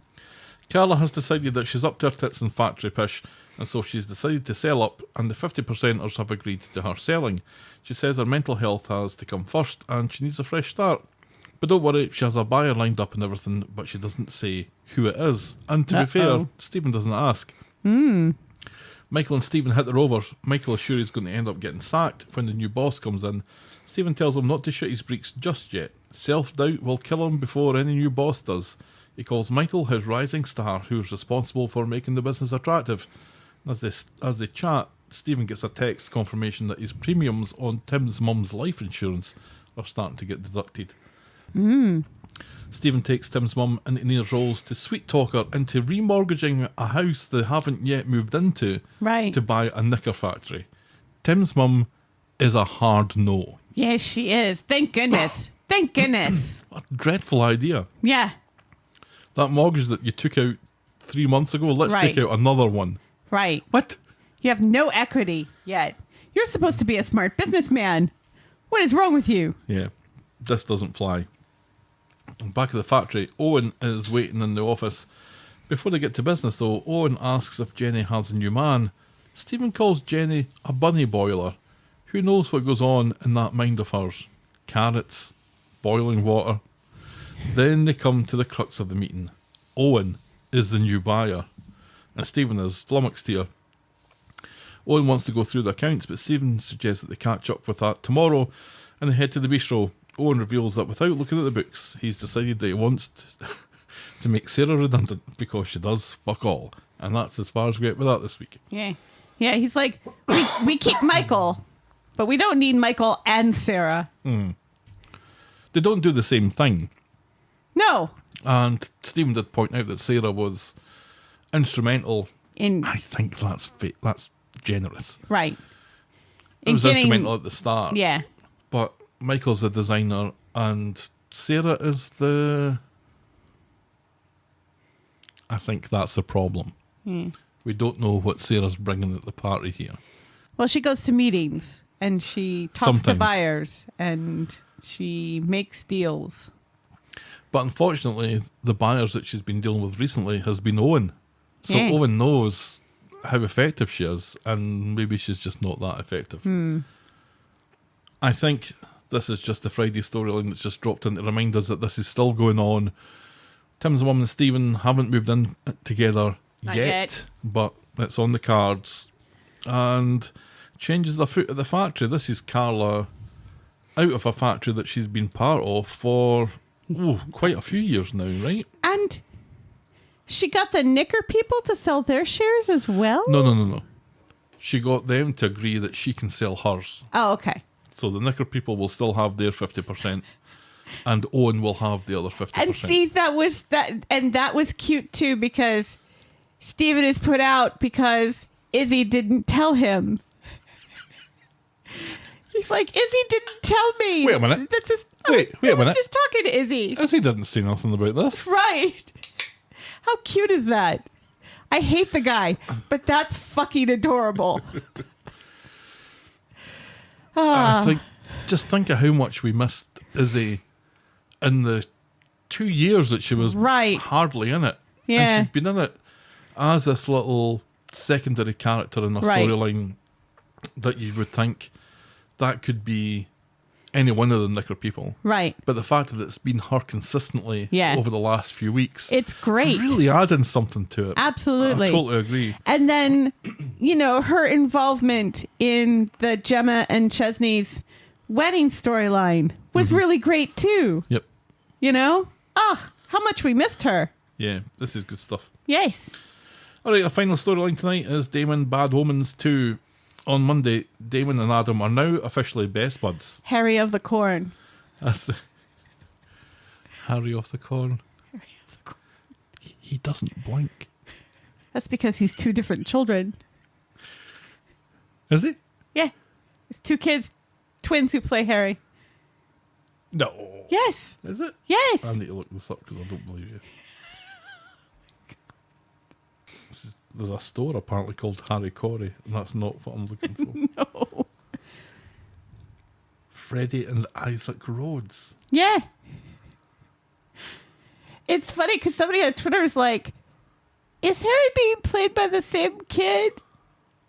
Carla has decided that she's up to her tits in factory pish, and so she's decided to sell up, and the 50%ers have agreed to her selling. She says her mental health has to come first, and she needs a fresh start. But don't worry, she has a buyer lined up and everything, but she doesn't say who it is. And to be fair, Stephen doesn't ask. Michael and Stephen hit the rovers. Michael is sure he's going to end up getting sacked when the new boss comes in. Stephen tells him not to shit his breeks just yet. Self-doubt will kill him before any new boss does. He calls Michael his rising star, who's responsible for making the business attractive. As they chat, Stephen gets a text confirmation that his premiums on Tim's mum's life insurance are starting to get deducted. Stephen takes Tim's mum into Near's roles to sweet talk her into remortgaging a house they haven't yet moved into to buy a knicker factory. Tim's mum is a hard no. Yes, she is. Thank goodness. Thank goodness. What a dreadful idea. Yeah. That mortgage that you took out 3 months ago, let's take out another one. Right. What? You have no equity yet. You're supposed to be a smart businessman. What is wrong with you? Yeah, this doesn't fly. Back at the factory, Owen is waiting in the office. Before they get to business, though, Owen asks if Jenny has a new man. Stephen calls Jenny a bunny boiler. Who knows what goes on in that mind of hers? Carrots, boiling water. Then they come to the crux of the meeting. Owen is the new buyer, and Stephen is flummoxed here. Owen wants to go through the accounts, but Stephen suggests that they catch up with that tomorrow, and they head to the bistro. Owen reveals that without looking at the books, he's decided that he wants to make Sarah redundant because she does fuck all. And that's as far as we get with that this week. Yeah. Yeah, he's like, we keep Michael, but we don't need Michael and Sarah. They don't do the same thing. No. And Stephen did point out that Sarah was instrumental. I think that's generous. Right. It was instrumental at the start. Yeah. But Michael's the designer and Sarah is I think that's the problem. We don't know what Sarah's bringing at the party here. Well, she goes to meetings and she talks to buyers and she makes deals. But unfortunately, the buyers that she's been dealing with recently has been Owen. So Owen knows how effective she is, and maybe she's just not that effective. I think this is just a Friday storyline that's just dropped in to remind us that this is still going on. Tim's mum and Stephen haven't moved in together yet, but it's on the cards. And changes the foot at the factory. This is Carla out of a factory that she's been part of for quite a few years now, right? And she got the knicker people to sell their shares as well? No. She got them to agree that she can sell hers. Oh, okay. So the knicker people will still have their 50%, and Owen will have the other 50%. And see, that was cute too, because Stephen is put out because Izzy didn't tell him. He's like, Izzy didn't tell me. Wait a minute. Wait a minute. I was minute. just talking to Izzy. Izzy didn't say nothing about this. Right. How cute is that? I hate the guy, but that's fucking adorable. Just think of how much we missed Izzy in the 2 years that she was Right. hardly in it. Yeah. And she's been in it as this little secondary character in a Right. storyline that you would think that could be any one of the Knicker people. Right. But the fact that it's been her consistently Yeah. over the last few weeks, It's great. really adding something to it. Absolutely. I totally agree. And then, her involvement in the Gemma and Chesney's wedding storyline was really great too. Yep. How much we missed her. Yeah, this is good stuff. Yes. All right, our final storyline tonight is Damon Bad Omens 2. On Monday, Damon and Adam are now officially best buds. Harry of the Corn. That's the Harry of the Corn. He doesn't blink. That's because he's two different children. Is he? Yeah. It's two kids, twins who play Harry. No. Yes. Is it? Yes. I need to look this up because I don't believe you. There's a store apparently called Harry Corrie, and that's not what I'm looking for. No. Freddie and Isaac Rhodes. Yeah. It's funny because somebody on Twitter is like, is Harry being played by the same kid?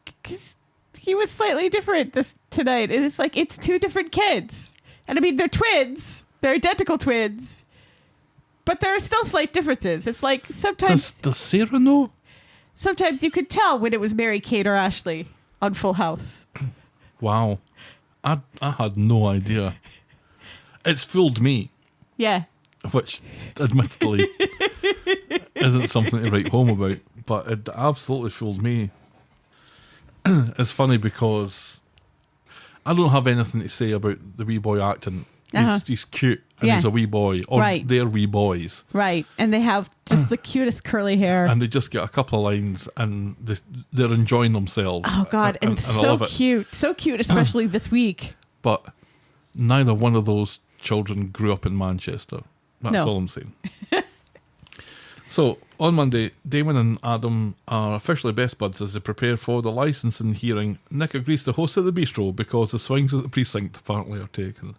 Because he was slightly different tonight. And it's like, it's two different kids. And I mean, they're twins. They're identical twins. But there are still slight differences. It's like sometimes... Does Sarah know? Sometimes you could tell when it was Mary Kate or Ashley on Full House. Wow. I had no idea. It's fooled me, Yeah. which admittedly isn't something to write home about, but it absolutely fooled me. It's funny because I don't have anything to say about the wee boy acting. He's cute and Yeah. he's a wee boy, or Right. they're wee boys. Right. And they have just the cutest curly hair. And they just get a couple of lines and they're enjoying themselves. Oh, God. And, I so love it. cute. So cute, especially this week. But neither one of those children grew up in Manchester. That's No. all I'm saying. So, on Monday, Damon and Adam are officially best buds as they prepare for the licensing hearing. Nick agrees to host at the bistro because the swings at the precinct apparently are taken.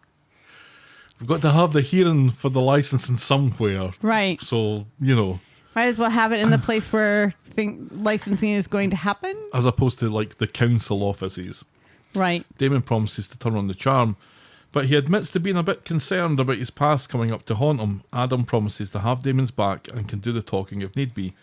We've got to have the hearing for the licensing somewhere. Right. So, Might as well have it in the place where licensing is going to happen. as opposed to like the council offices. Right. Damon promises to turn on the charm, but he admits to being a bit concerned about his past coming up to haunt him. Adam promises to have Damon's back and can do the talking if need be.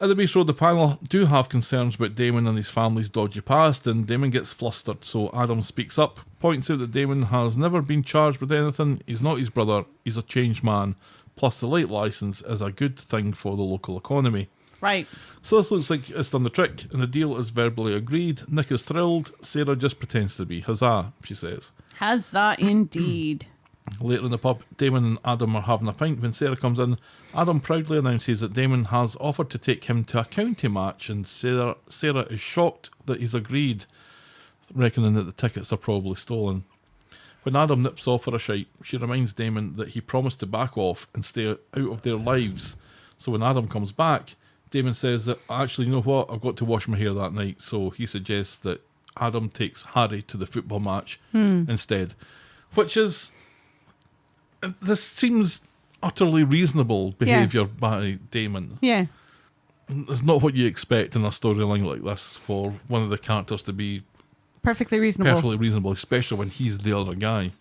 At the bistro, the panel do have concerns about Damon and his family's dodgy past, and Damon gets flustered, so Adam speaks up, points out that Damon has never been charged with anything, he's not his brother, he's a changed man, plus the late licence is a good thing for the local economy. Right. So this looks like it's done the trick, and the deal is verbally agreed. Nick is thrilled, Sarah just pretends to be. Huzzah, she says. Huzzah indeed. Later in the pub, Damon and Adam are having a pint when Sarah comes in. Adam proudly announces that Damon has offered to take him to a county match, and Sarah is shocked that he's agreed, reckoning that the tickets are probably stolen. When Adam nips off for a shite, she reminds Damon that he promised to back off and stay out of their lives. So when Adam comes back, Damon says that, actually, you know what, I've got to wash my hair that night, so he suggests that Adam takes Harry to the football match instead. Which is... This seems utterly reasonable behaviour by Damon. Yeah. It's not what you expect in a storyline like this for one of the characters to be Perfectly reasonable. perfectly reasonable, especially when he's the other guy.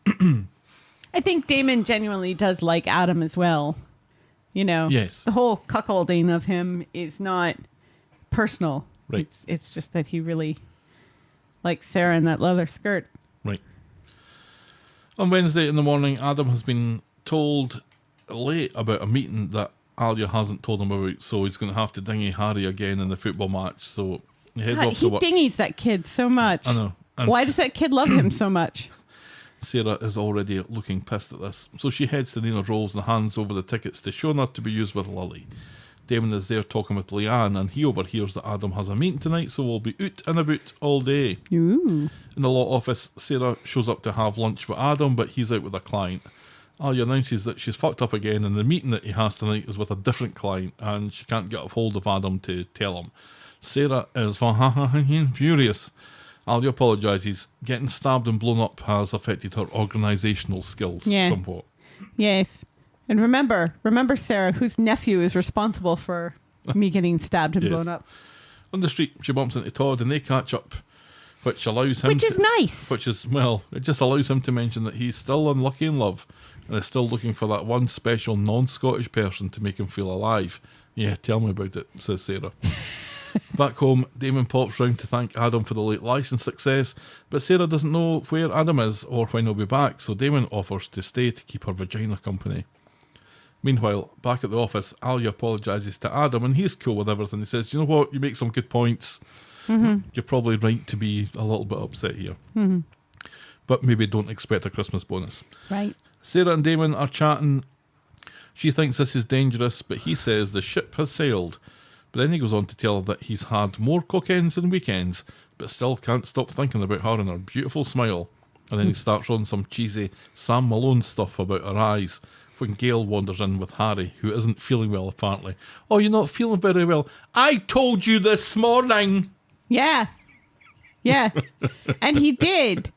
I think Damon genuinely does like Adam as well. Yes. The whole cuckolding of him is not personal. Right. It's just that he really likes Sarah in that leather skirt. Right. On Wednesday in the morning, Adam has been told late about a meeting that Alia hasn't told him about, so he's going to have to dinghy Harry again in the football match. So he heads God, off to he work. dingies that kid so much. I know. And Why does that kid love him so much? Sarah is already looking pissed at this, so she heads to Nina Rolls and hands over the tickets to Shona to be used with Lily. Damon is there talking with Leanne, and he overhears that Adam has a meeting tonight, so we'll be out and about all day. Ooh. In the law office, Sarah shows up to have lunch with Adam, but he's out with a client. Alia announces that she's fucked up again, and the meeting that he has tonight is with a different client, and she can't get a hold of Adam to tell him. Sarah is furious. Alia apologises. Getting stabbed and blown up has affected her organisational skills somewhat. Yes. And remember, Sarah, whose nephew is responsible for me getting stabbed and Yes. blown up. On the street, she bumps into Todd and they catch up, which allows him Which is nice. Which is, well, it just allows him to mention that he's still unlucky in love and is still looking for that one special non-Scottish person to make him feel alive. Yeah, tell me about it, says Sarah. Back home, Damon pops round to thank Adam for the late license success, but Sarah doesn't know where Adam is or when he'll be back, so Damon offers to stay to keep her vagina company. Meanwhile, back at the office, Alia apologises to Adam and he's cool with everything. He says, you know what, you make some good points. You're probably right to be a little bit upset here. But maybe don't expect a Christmas bonus. Right. Sarah and Damon are chatting. She thinks this is dangerous, but he says the ship has sailed. But then he goes on to tell her that he's had more cocktails than weekends, but still can't stop thinking about her and her beautiful smile. And then he starts on some cheesy Sam Malone stuff about her eyes when Gail wanders in with Harry, who isn't feeling well apparently. Oh, you're not feeling very well. I told you this morning. Yeah. Yeah. And he did.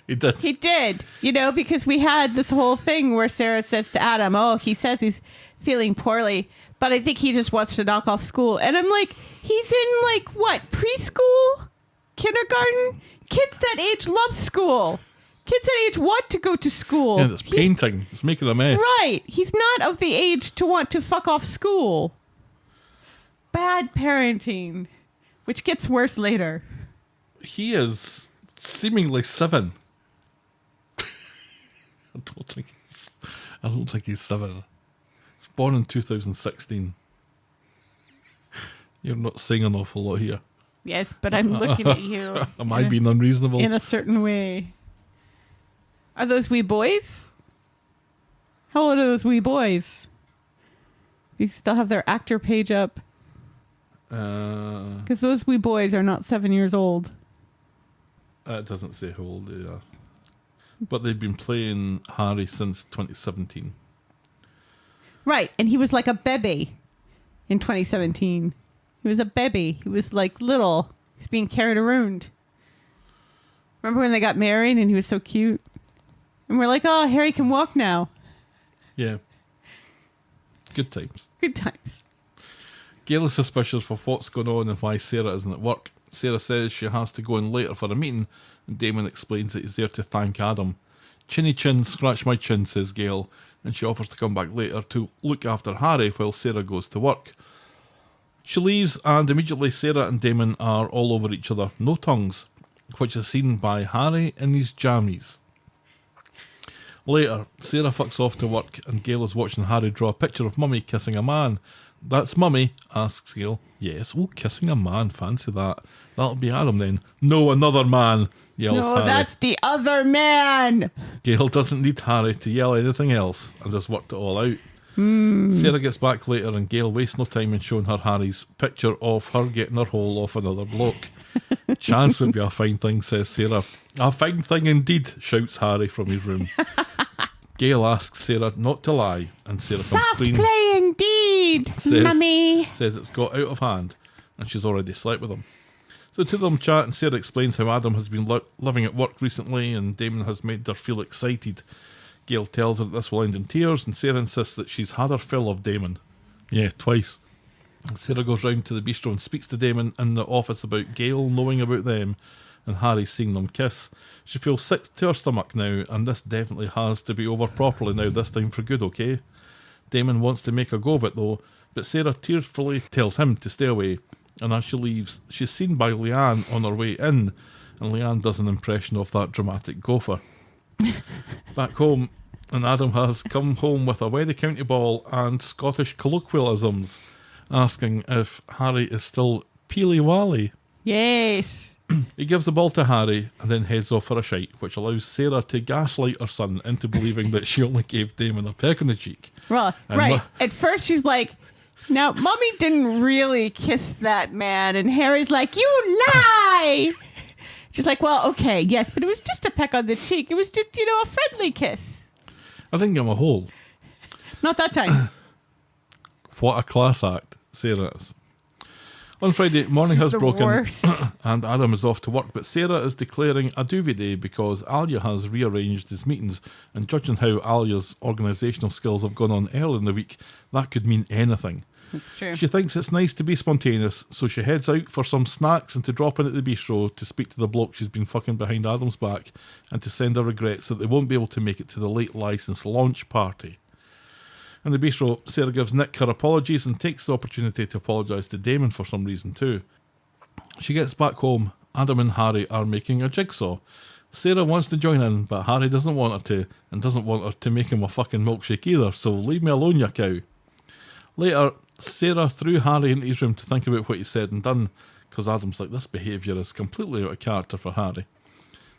He did. He did. You know, because we had this whole thing where Sarah says to Adam, oh, he says he's feeling poorly, but I think he just wants to knock off school. And I'm like, he's in like what? Preschool? Kindergarten? Kids that age love school. Kids that age want to go to school. Yeah, it's painting. It's making a mess. Right. He's not of the age to want to fuck off school. Bad parenting. Which gets worse later. He is seemingly 7. I don't think he's 7. He's born in 2016. You're not saying an awful lot here. Yes, but I'm looking at you. Am I being unreasonable? In a certain way. Are those wee boys? How old are those wee boys? You still have their actor page up? Because those wee boys are not 7 years old. It doesn't say how old they are. But they've been playing Harry since 2017. Right, and he was like a baby in 2017. He was a baby. He was like little. He's being carried around. Remember when they got married and he was so cute? And we're like, oh, Harry can walk now. Yeah. Good times. Good times. Gail is suspicious of what's going on and why Sarah isn't at work. Sarah says she has to go in later for a meeting, and Damon explains that he's there to thank Adam. Chinny chin, scratch my chin, says Gail, and she offers to come back later to look after Harry while Sarah goes to work. She leaves, and immediately Sarah and Damon are all over each other, no tongues, which is seen by Harry in his jammies. Later, Sarah fucks off to work, and Gail is watching Harry draw a picture of Mummy kissing a man. That's Mummy, asks Gail. Yes, oh, kissing a man, fancy that. That'll be Adam then. No, another man, yells No, Harry. that's the other man. Gail doesn't need Harry to yell anything else and has worked it all out. Sarah gets back later and Gail wastes no time in showing her Harry's picture of her getting her hole off another bloke. Chance would be a fine thing, says Sarah. A fine thing indeed, shouts Harry from his room. Gail asks Sarah not to lie, and Sarah comes Soft clean. play indeed, Mummy. Says it's got out of hand, and she's already slept with him. So the two of them chat, and Sarah explains how Adam has been living at work recently, and Damon has made her feel excited. Gail tells her that this will end in tears, and Sarah insists that she's had her fill of Damon. Yeah, twice. And Sarah goes round to the bistro and speaks to Damon in the office about Gail knowing about them, and Harry seeing them kiss. She feels sick to her stomach now, and this definitely has to be over properly now, this time for good, okay? Damon wants to make a go of it though, but Sarah tearfully tells him to stay away, and as she leaves, she's seen by Leanne on her way in, and Leanne does an impression of that dramatic gopher. Back home, and Adam has come home with a Weddy County ball and Scottish colloquialisms, asking if Harry is still peely-wally. Yes. He gives the ball to Harry and then heads off for a shite, which allows Sarah to gaslight her son into believing that she only gave Damon a peck on the cheek. Well, And right. At first she's like, now, Mummy didn't really kiss that man. And Harry's like, you lie. She's like, well, okay, yes, but it was just a peck on the cheek. It was just, a friendly kiss. I didn't give him a hole. Not that time. What a class act Sarah is. On Friday, morning has the broken worst. and Adam is off to work, but Sarah is declaring a duvet day because Alia has rearranged his meetings, and judging how Alia's organisational skills have gone on early in the week, that could mean anything. That's true. She thinks it's nice to be spontaneous, so she heads out for some snacks and to drop in at the bistro to speak to the bloke she's been fucking behind Adam's back and to send her regrets that they won't be able to make it to the late licence launch party. In the bistro, Sarah gives Nick her apologies and takes the opportunity to apologise to Damon for some reason too. She gets back home. Adam and Harry are making a jigsaw. Sarah wants to join in, but Harry doesn't want her to, and doesn't want her to make him a fucking milkshake either, so leave me alone, you cow. Later, Sarah threw Harry into his room to think about what he said and done, because Adam's like, this behaviour is completely out of character for Harry.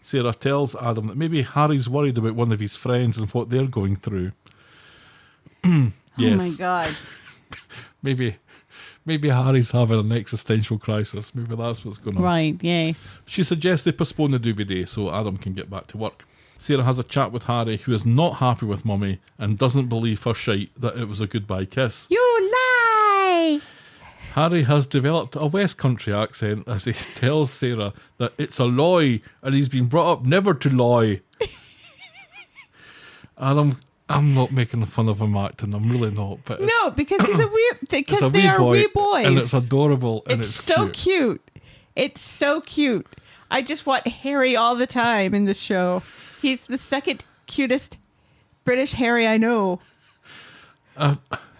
Sarah tells Adam that maybe Harry's worried about one of his friends and what they're going through. Yes. Oh my God. Maybe Harry's having an existential crisis. Maybe that's what's going on. Right, yay. She suggests they postpone the duvet day so Adam can get back to work. Sarah has a chat with Harry, who is not happy with Mummy and doesn't believe for shite that it was a goodbye kiss. You lie! Harry has developed a West Country accent as he tells Sarah that it's a lie and he's been brought up never to lie. I'm not making fun of him acting, I'm really not. But No, because he's a weird. Because a they wee are boy, wee boys, and it's adorable, and it's so cute. It's so cute. I just want Harry all the time in this show. He's the second cutest British Harry I know.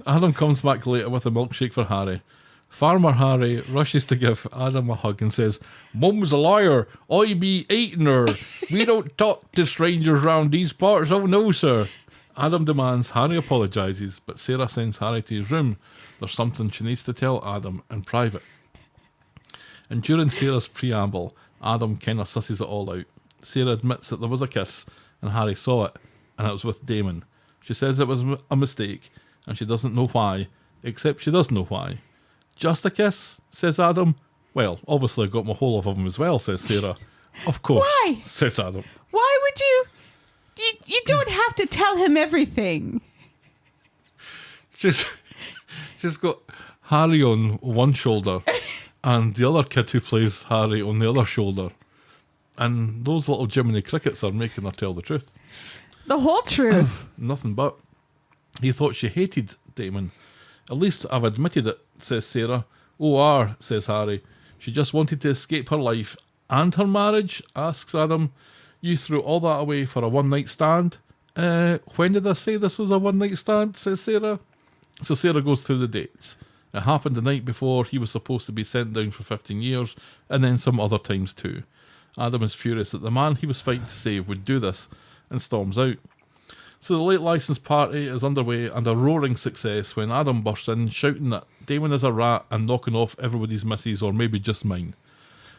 Adam comes back later with a milkshake for Harry. Farmer Harry rushes to give Adam a hug and says, "Mum's a liar. I be eating her. We don't talk to strangers round these parts. Oh no, sir." Adam demands Harry apologises, but Sarah sends Harry to his room. There's something she needs to tell Adam in private. And during Sarah's preamble, Adam kind of susses it all out. Sarah admits that there was a kiss, and Harry saw it, and it was with Damon. She says it was a mistake, and she doesn't know why, except she does know why. "Just a kiss?" says Adam. "Well, obviously I got my whole of him as well," says Sarah. "Of course," Why? says Adam. Why would you? You don't have to tell him everything. She's got Harry on one shoulder and the other kid who plays Harry on the other shoulder. And those little Jiminy Crickets are making her tell the truth. The whole truth. Nothing but. He thought she hated Damon. "At least I've admitted it," says Sarah. "Oh, says Harry. "She just wanted to escape her life and her marriage?" asks Adam. "You threw all that away for a one-night stand?" When did I say this was a one-night stand?" says Sarah. So Sarah goes through the dates. It happened the night before he was supposed to be sent down for 15 years, and then some other times too. Adam is furious that the man he was fighting to save would do this, and storms out. So the late licence party is underway and a roaring success when Adam bursts in, shouting that Damon is a rat and knocking off everybody's misses, or maybe just mine.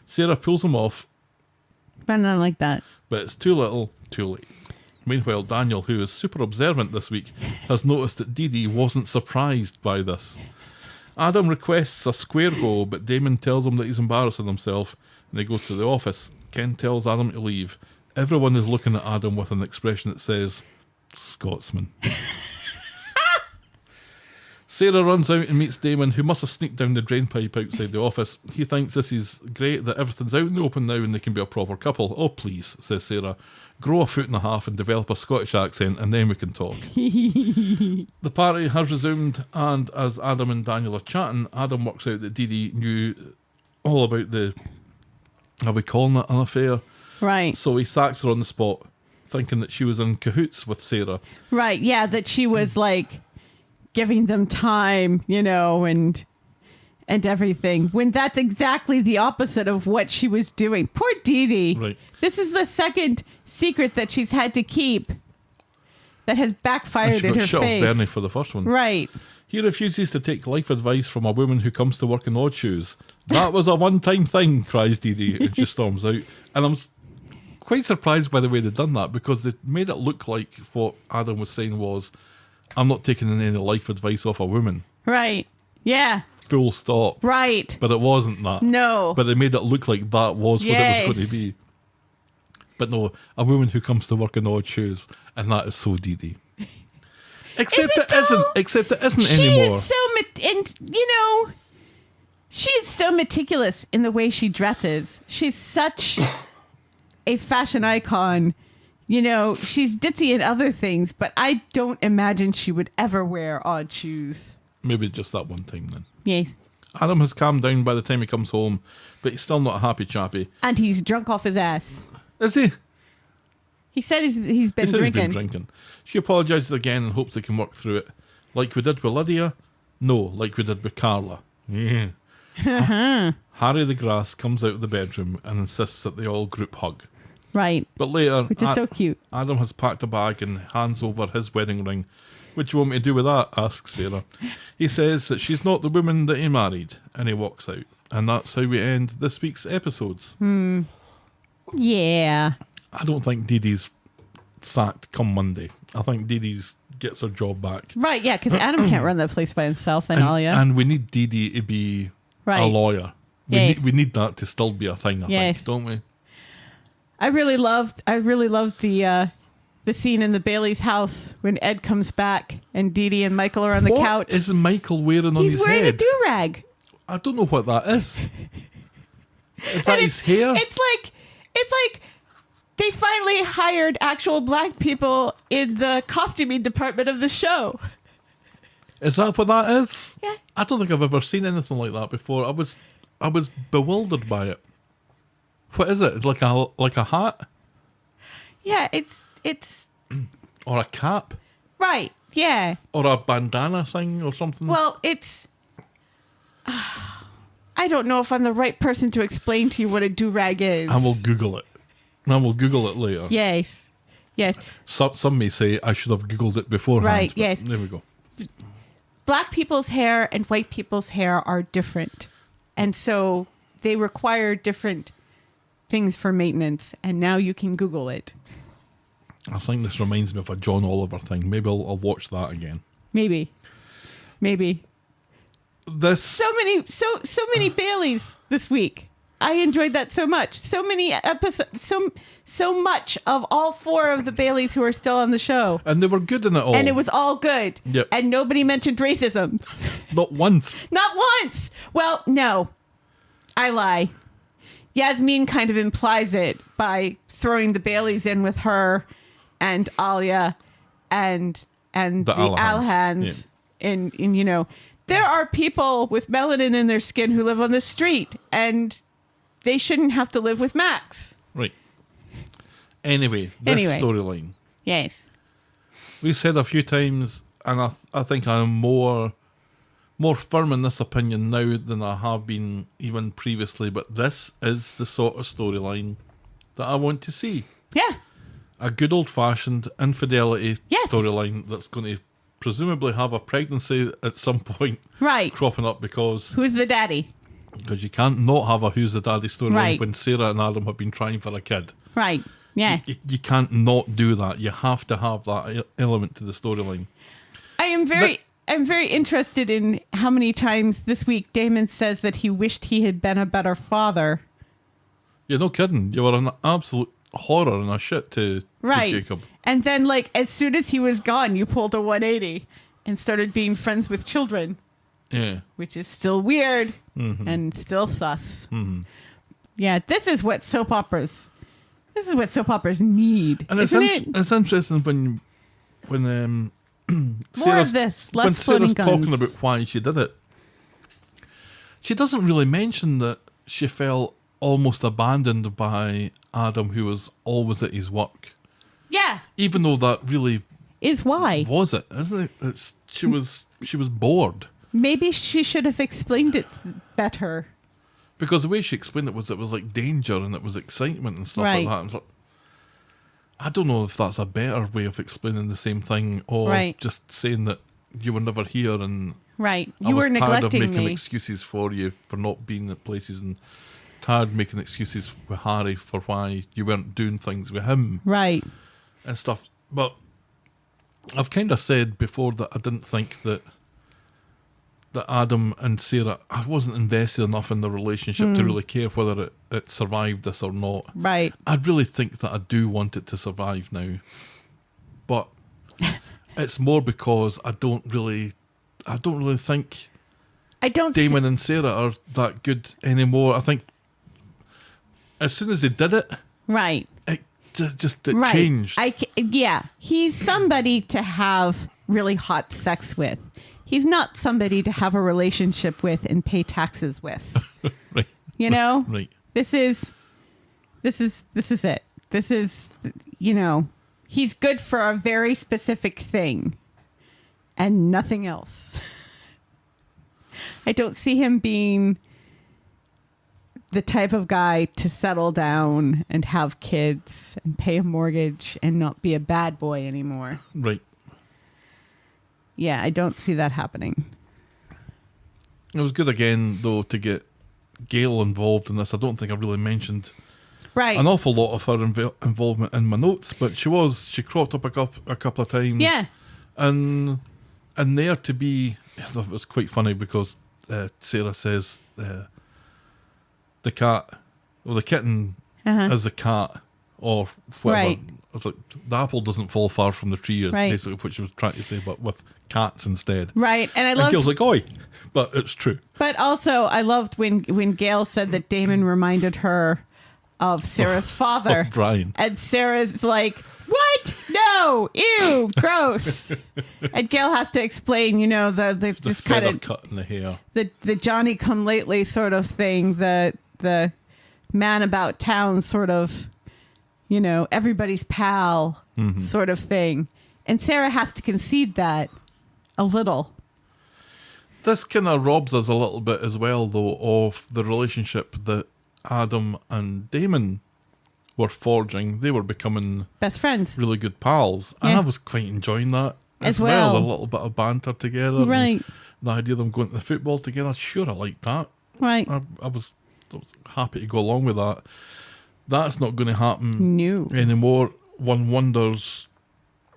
Sarah pulls him off, But not like that. but it's too little, too late. Meanwhile, Daniel, who is super observant this week, has noticed that Dee Dee wasn't surprised by this. Adam requests a square go, but Damon tells him that he's embarrassing himself, and he goes to the office. Ken tells Adam to leave. Everyone is looking at Adam with an expression that says, "Scotsman." Sarah runs out and meets Damon, who must have sneaked down the drain pipe outside the office. He thinks this is great, that everything's out in the open now and they can be a proper couple. "Oh, please," says Sarah. "Grow a foot and a half and develop a Scottish accent and then we can talk." The party has resumed, and as Adam and Daniel are chatting, Adam works out that Dee Dee knew all about the, are we calling it an affair? Right. So he sacks her on the spot, thinking that she was in cahoots with Sarah. Right. Yeah, that she was like giving them time, and everything, when that's exactly the opposite of what she was doing. Poor Dee Dee. Right. This is the second secret that she's had to keep that has And backfired she in got her shit off face. Bernie for the first one. Right. He refuses to take life advice from a woman who comes to work in odd shoes. "That was a one-time thing," cries Dee Dee, and she storms out. And I'm quite surprised by the way they've done that, because they made it look like what Adam was saying was, "I'm not taking any life advice off a woman. Right. Yeah. Full stop." Right. But it wasn't that. No. But they made it look like that was what it was going to be. But no, a woman who comes to work in odd shoes, and that is so Dee Dee. Except Is it it isn't. though? Except it isn't She anymore. is so, and She is so meticulous in the way she dresses. She's such a fashion icon. You know, she's ditzy in other things, but I don't imagine she would ever wear odd shoes. Maybe just that one time then. Yes. Adam has calmed down by the time he comes home, but he's still not a happy chappy. And he's drunk off his ass. Is he? He said he's been He said drinking. he's been drinking. She apologises again and hopes they can work through it. Like we did with Lydia? No, like we did with Carla. Yeah. Harry the Grass comes out of the bedroom and insists that they all group hug. Right. But later, Which is so cute. Adam has packed a bag and hands over his wedding ring. What do you want me to do with that? Asks Sarah. He says that she's not the woman that he married, and he walks out. And that's how we end this week's episodes. Yeah. I don't think Dee Dee's sacked come Monday. I think Dee Dee's gets her job back. Right, yeah, because Adam can't run that place by himself and Alia. And we need Dee Dee to be Right. a lawyer. Yes. We need that to still be a thing, I Yes. think, don't we? I really loved the scene in the Bailey's house when Ed comes back and Dee Dee and Michael are on the couch. What is Michael wearing on He's his wearing head? a do-rag. I don't know what that is. Is that And his hair? It's like they finally hired actual black people in the costuming department of the show. Is that what that is? Yeah. I don't think I've ever seen anything like that before. I was bewildered by it. What is it? It's like a hat Yeah, it's or a cap right. Yeah. or a bandana thing or something. Well, it's. I don't know if I'm the right person to explain to you what a do-rag is. I will Google it. I will Google it later. Yes. Yes. Some may say I should have Googled it beforehand. Right, but yes. There we go. Black people's hair and white people's hair are different. And so they require different things for maintenance. And now you can Google it. I think this reminds me of a John Oliver thing. Maybe I'll watch that again. Maybe. This So many Baileys this week. I enjoyed that so much. So many episodes. So much of all four of the Baileys who are still on the show. and they were good in it all. And it was all good. Yep. And nobody mentioned racism. Not once. Not once. Well, no. I lie. Yasmin kind of implies it by throwing the Baileys in with her and Alia and the Alhans. In you know, there are people with melanin in their skin who live on the street, and they shouldn't have to live with Max. Right. Anyway, this storyline. Yes. We said a few times, and I think I'm more firm in this opinion now than I have been even previously, but this is the sort of storyline that I want to see. Yeah. A good old-fashioned infidelity Yes. storyline that's going to presumably have a pregnancy at some point Right. cropping up because Who's the daddy? you can't not have a Who's the Daddy storyline Right. when Sarah and Adam have been trying for a kid. Right. Yeah. You can't not do that. You have to have that element to the storyline. I'm very interested in how many times this week Damon says that he wished he had been a better father. You're no kidding. You were an absolute horror and a shit to Jacob. And then, like, as soon as he was gone, you pulled a 180 and started being friends with children, Yeah. which is still weird and still sus. Yeah, this is what soap operas need. And isn't it? it's interesting when More of this, less when floating Sarah's talking guns. about why she did it. She doesn't really mention that she felt almost abandoned by Adam, who was always at his work. Yeah, Even though that really is why. was it, isn't it? She was bored. Maybe she should have explained it better. Because the way she explained it was like danger and it was excitement and stuff Right. like that. And it's like, I don't know if that's a better way of explaining the same thing or Right. just saying that you were never here and Right. I You was were tired of neglecting making me. excuses for you for not being at places and tired of making excuses with Harry for why you weren't doing things with him Right. and stuff. But I've kind of said before that I didn't think that Adam and Sarah, I wasn't invested enough in the relationship to really care whether it survived this or not. Right. I really think that I do want it to survive now. But it's more because I don't really think I don't. Damon and Sarah are that good anymore. I think as soon as they did it, Right. it just Right. changed. Yeah. He's somebody to have really hot sex with. He's not somebody to have a relationship with and pay taxes with. Right. You know? Right. This is it. This is, he's good for a very specific thing and nothing else. I don't see him being the type of guy to settle down and have kids and pay a mortgage and not be a bad boy anymore. Right. Yeah, I don't see that happening. It was good again, though, to get Gail involved in this. I don't think I really mentioned Right. an awful lot of her involvement in my notes, but she cropped up a couple of times. Yeah. And there to be, it was quite funny because Sarah says the cat, or the kitten is the cat, or whatever. Right. I was like, the apple doesn't fall far from the tree, is Right. basically what she was trying to say, but with cats instead. Right. And I And love Gail's like, oi, but it's true. But also, I loved when Gail said that Damon reminded her of Sarah's father. Of Brian. And Sarah's like, what? No. Ew. Gross. And Gail has to explain, the just kind Feather of cut in the hair. the Johnny come lately sort of thing, the man about town sort of, everybody's pal sort of thing. And Sarah has to concede that a little. This kind of robs us a little bit as well, though, of the relationship that Adam and Damon were forging. They were becoming Best friends. really good pals, and Yeah. I was quite enjoying that As well. A little bit of banter together, and Right. the idea of them going to the football together. Sure, I liked that. Right. I was happy to go along with that. That's not going to happen No. anymore. One wonders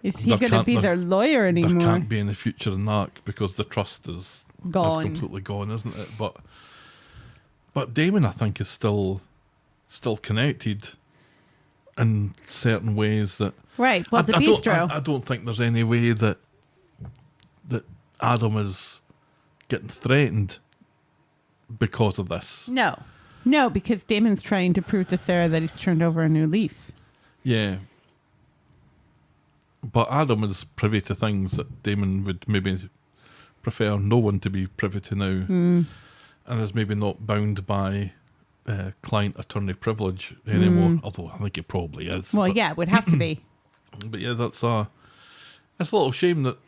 Is he There going to can't- be there- their lawyer there anymore? can't be in the future in that because the trust is Gone. completely gone, isn't it? But Damon, I think, is still connected in certain ways that. Right. Well, the bistro. I don't think there's any way that Adam is getting threatened because of this. No, because Damon's trying to prove to Sarah that he's turned over a new leaf. Yeah. But Adam is privy to things that Damon would maybe prefer no one to be privy to now. And is maybe not bound by client attorney privilege anymore. Although I think it probably is. Well, but, yeah, it would have to be. But yeah, it's a little shame that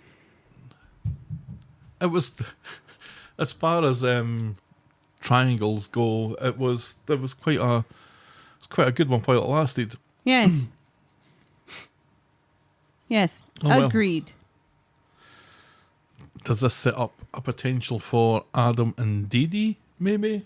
it was, as far as triangles go, there was quite a good one while it lasted. Yes. Yes. Oh, well. Agreed. Does this set up a potential for Adam and Dee Dee, maybe?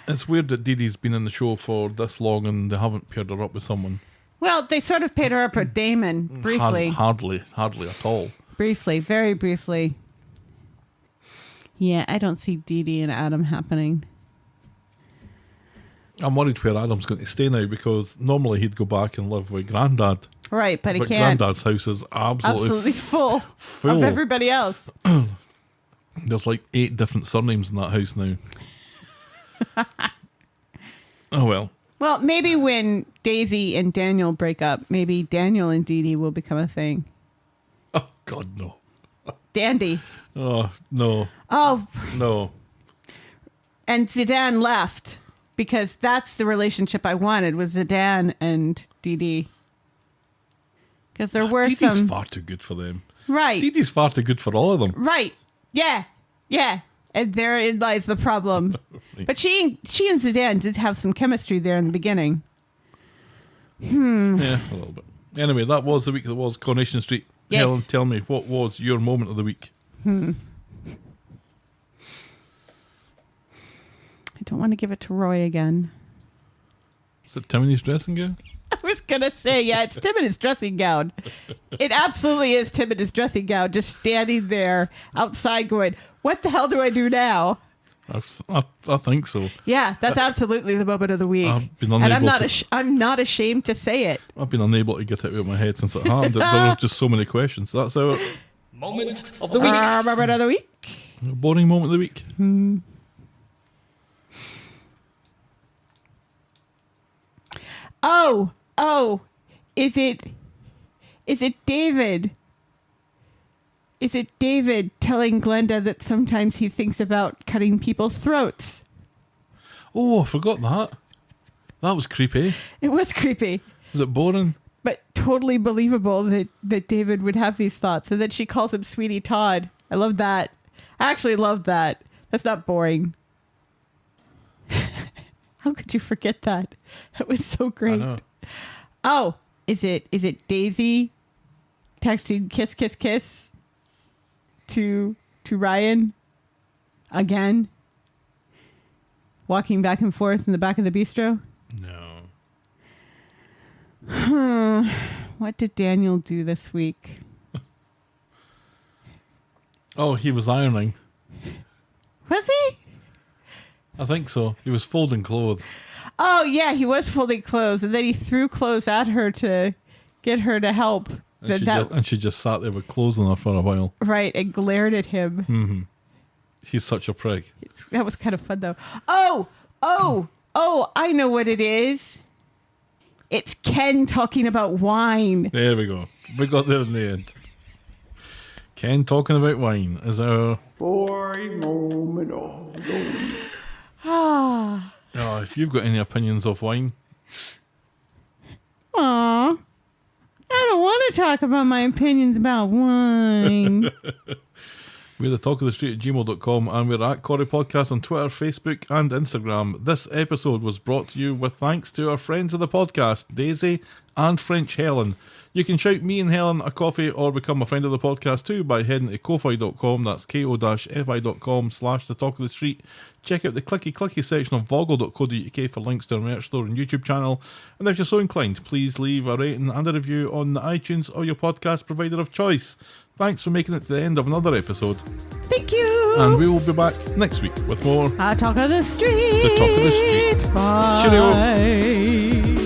It's weird that Dee Dee's been in the show for this long and they haven't paired her up with someone. Well, they sort of paid her up with Damon briefly. Hardly at all. Briefly, very briefly. Yeah, I don't see Dee Dee and Adam happening. I'm worried where Adam's going to stay now because normally he'd go back and live with Grandad. Right, but he But can't. Grandad's house is Absolutely full full. of everybody else. There's like 8 different surnames in that house now. Oh well. Well, maybe when Daisy and Daniel break up, maybe Daniel and Dee Dee will become a thing. Oh God, no. Dandy. Oh no. Oh, No. and Zidane left because that's the relationship I wanted was Zidane and Dee Dee. Because there were Dee Dee's some... far too good for them. Right. Dee Dee's far too good for all of them. Right. Yeah. Yeah. And therein lies the problem. Right. But she and Zidane did have some chemistry there in the beginning. Yeah, a little bit. Anyway, that was the week that was Coronation Street. Yes. Helen, tell me, what was your moment of the week? I don't want to give it to Roy again. Is it Timiny's dressing gown? I was going to say, yeah, it's Tim in his dressing gown. It absolutely is Tim in his dressing gown, just standing there outside going, what the hell do I do now? I think so. Yeah, that's absolutely the moment of the week. I've been And I'm unable not, to- I'm not ashamed to say it. I've been unable to get it out of my head since it happened. There were just so many questions. That's how it Moment of the week. Moment of the week. Boring moment of the week. Oh, is it David? Is it David telling Glenda that sometimes he thinks about cutting people's throats? Oh, I forgot that. That was creepy. It was creepy, Was it boring? but totally believable that David would have these thoughts, and that she calls him Sweetie Todd. I love that. I actually love that. That's not boring. How could you forget that? That was so great. I know. Oh, is it Daisy texting kiss kiss kiss to Ryan again? Walking back and forth in the back of the bistro? No. What did Daniel do this week? Oh, he was ironing. Was he? I think so. He was folding clothes. Oh, yeah, he was folding clothes, and then he threw clothes at her to get her to help. And she just sat there with clothes on her for a while. Right, and glared at him. He's such a prick. That was kind of fun, though. Oh, I know what it is. It's Ken talking about wine. There we go. We got there in the end. Ken talking about wine is our... Boring moment of the week. Ah. Oh, if you've got any opinions of wine, Aw. I don't want to talk about my opinions about wine. we're the talk of the street at gmail.com, and we're at Corrie Podcast on Twitter, Facebook and Instagram. This episode was brought to you with thanks to our friends of the podcast, Daisy and French Helen. You can shout me and Helen a coffee or become a friend of the podcast too by heading to ko-fi.com, that's ko-fi.com/the talk of the street. Check out the clicky section of voggle.co.uk for links to our merch store and YouTube channel. And if you're so inclined, please leave a rating and a review on the iTunes or your podcast provider of choice. Thanks for making it to the end of another episode. Thank you. And we will be back next week with more Talk of the Street. The Talk of the Street. Bye. Cheerio.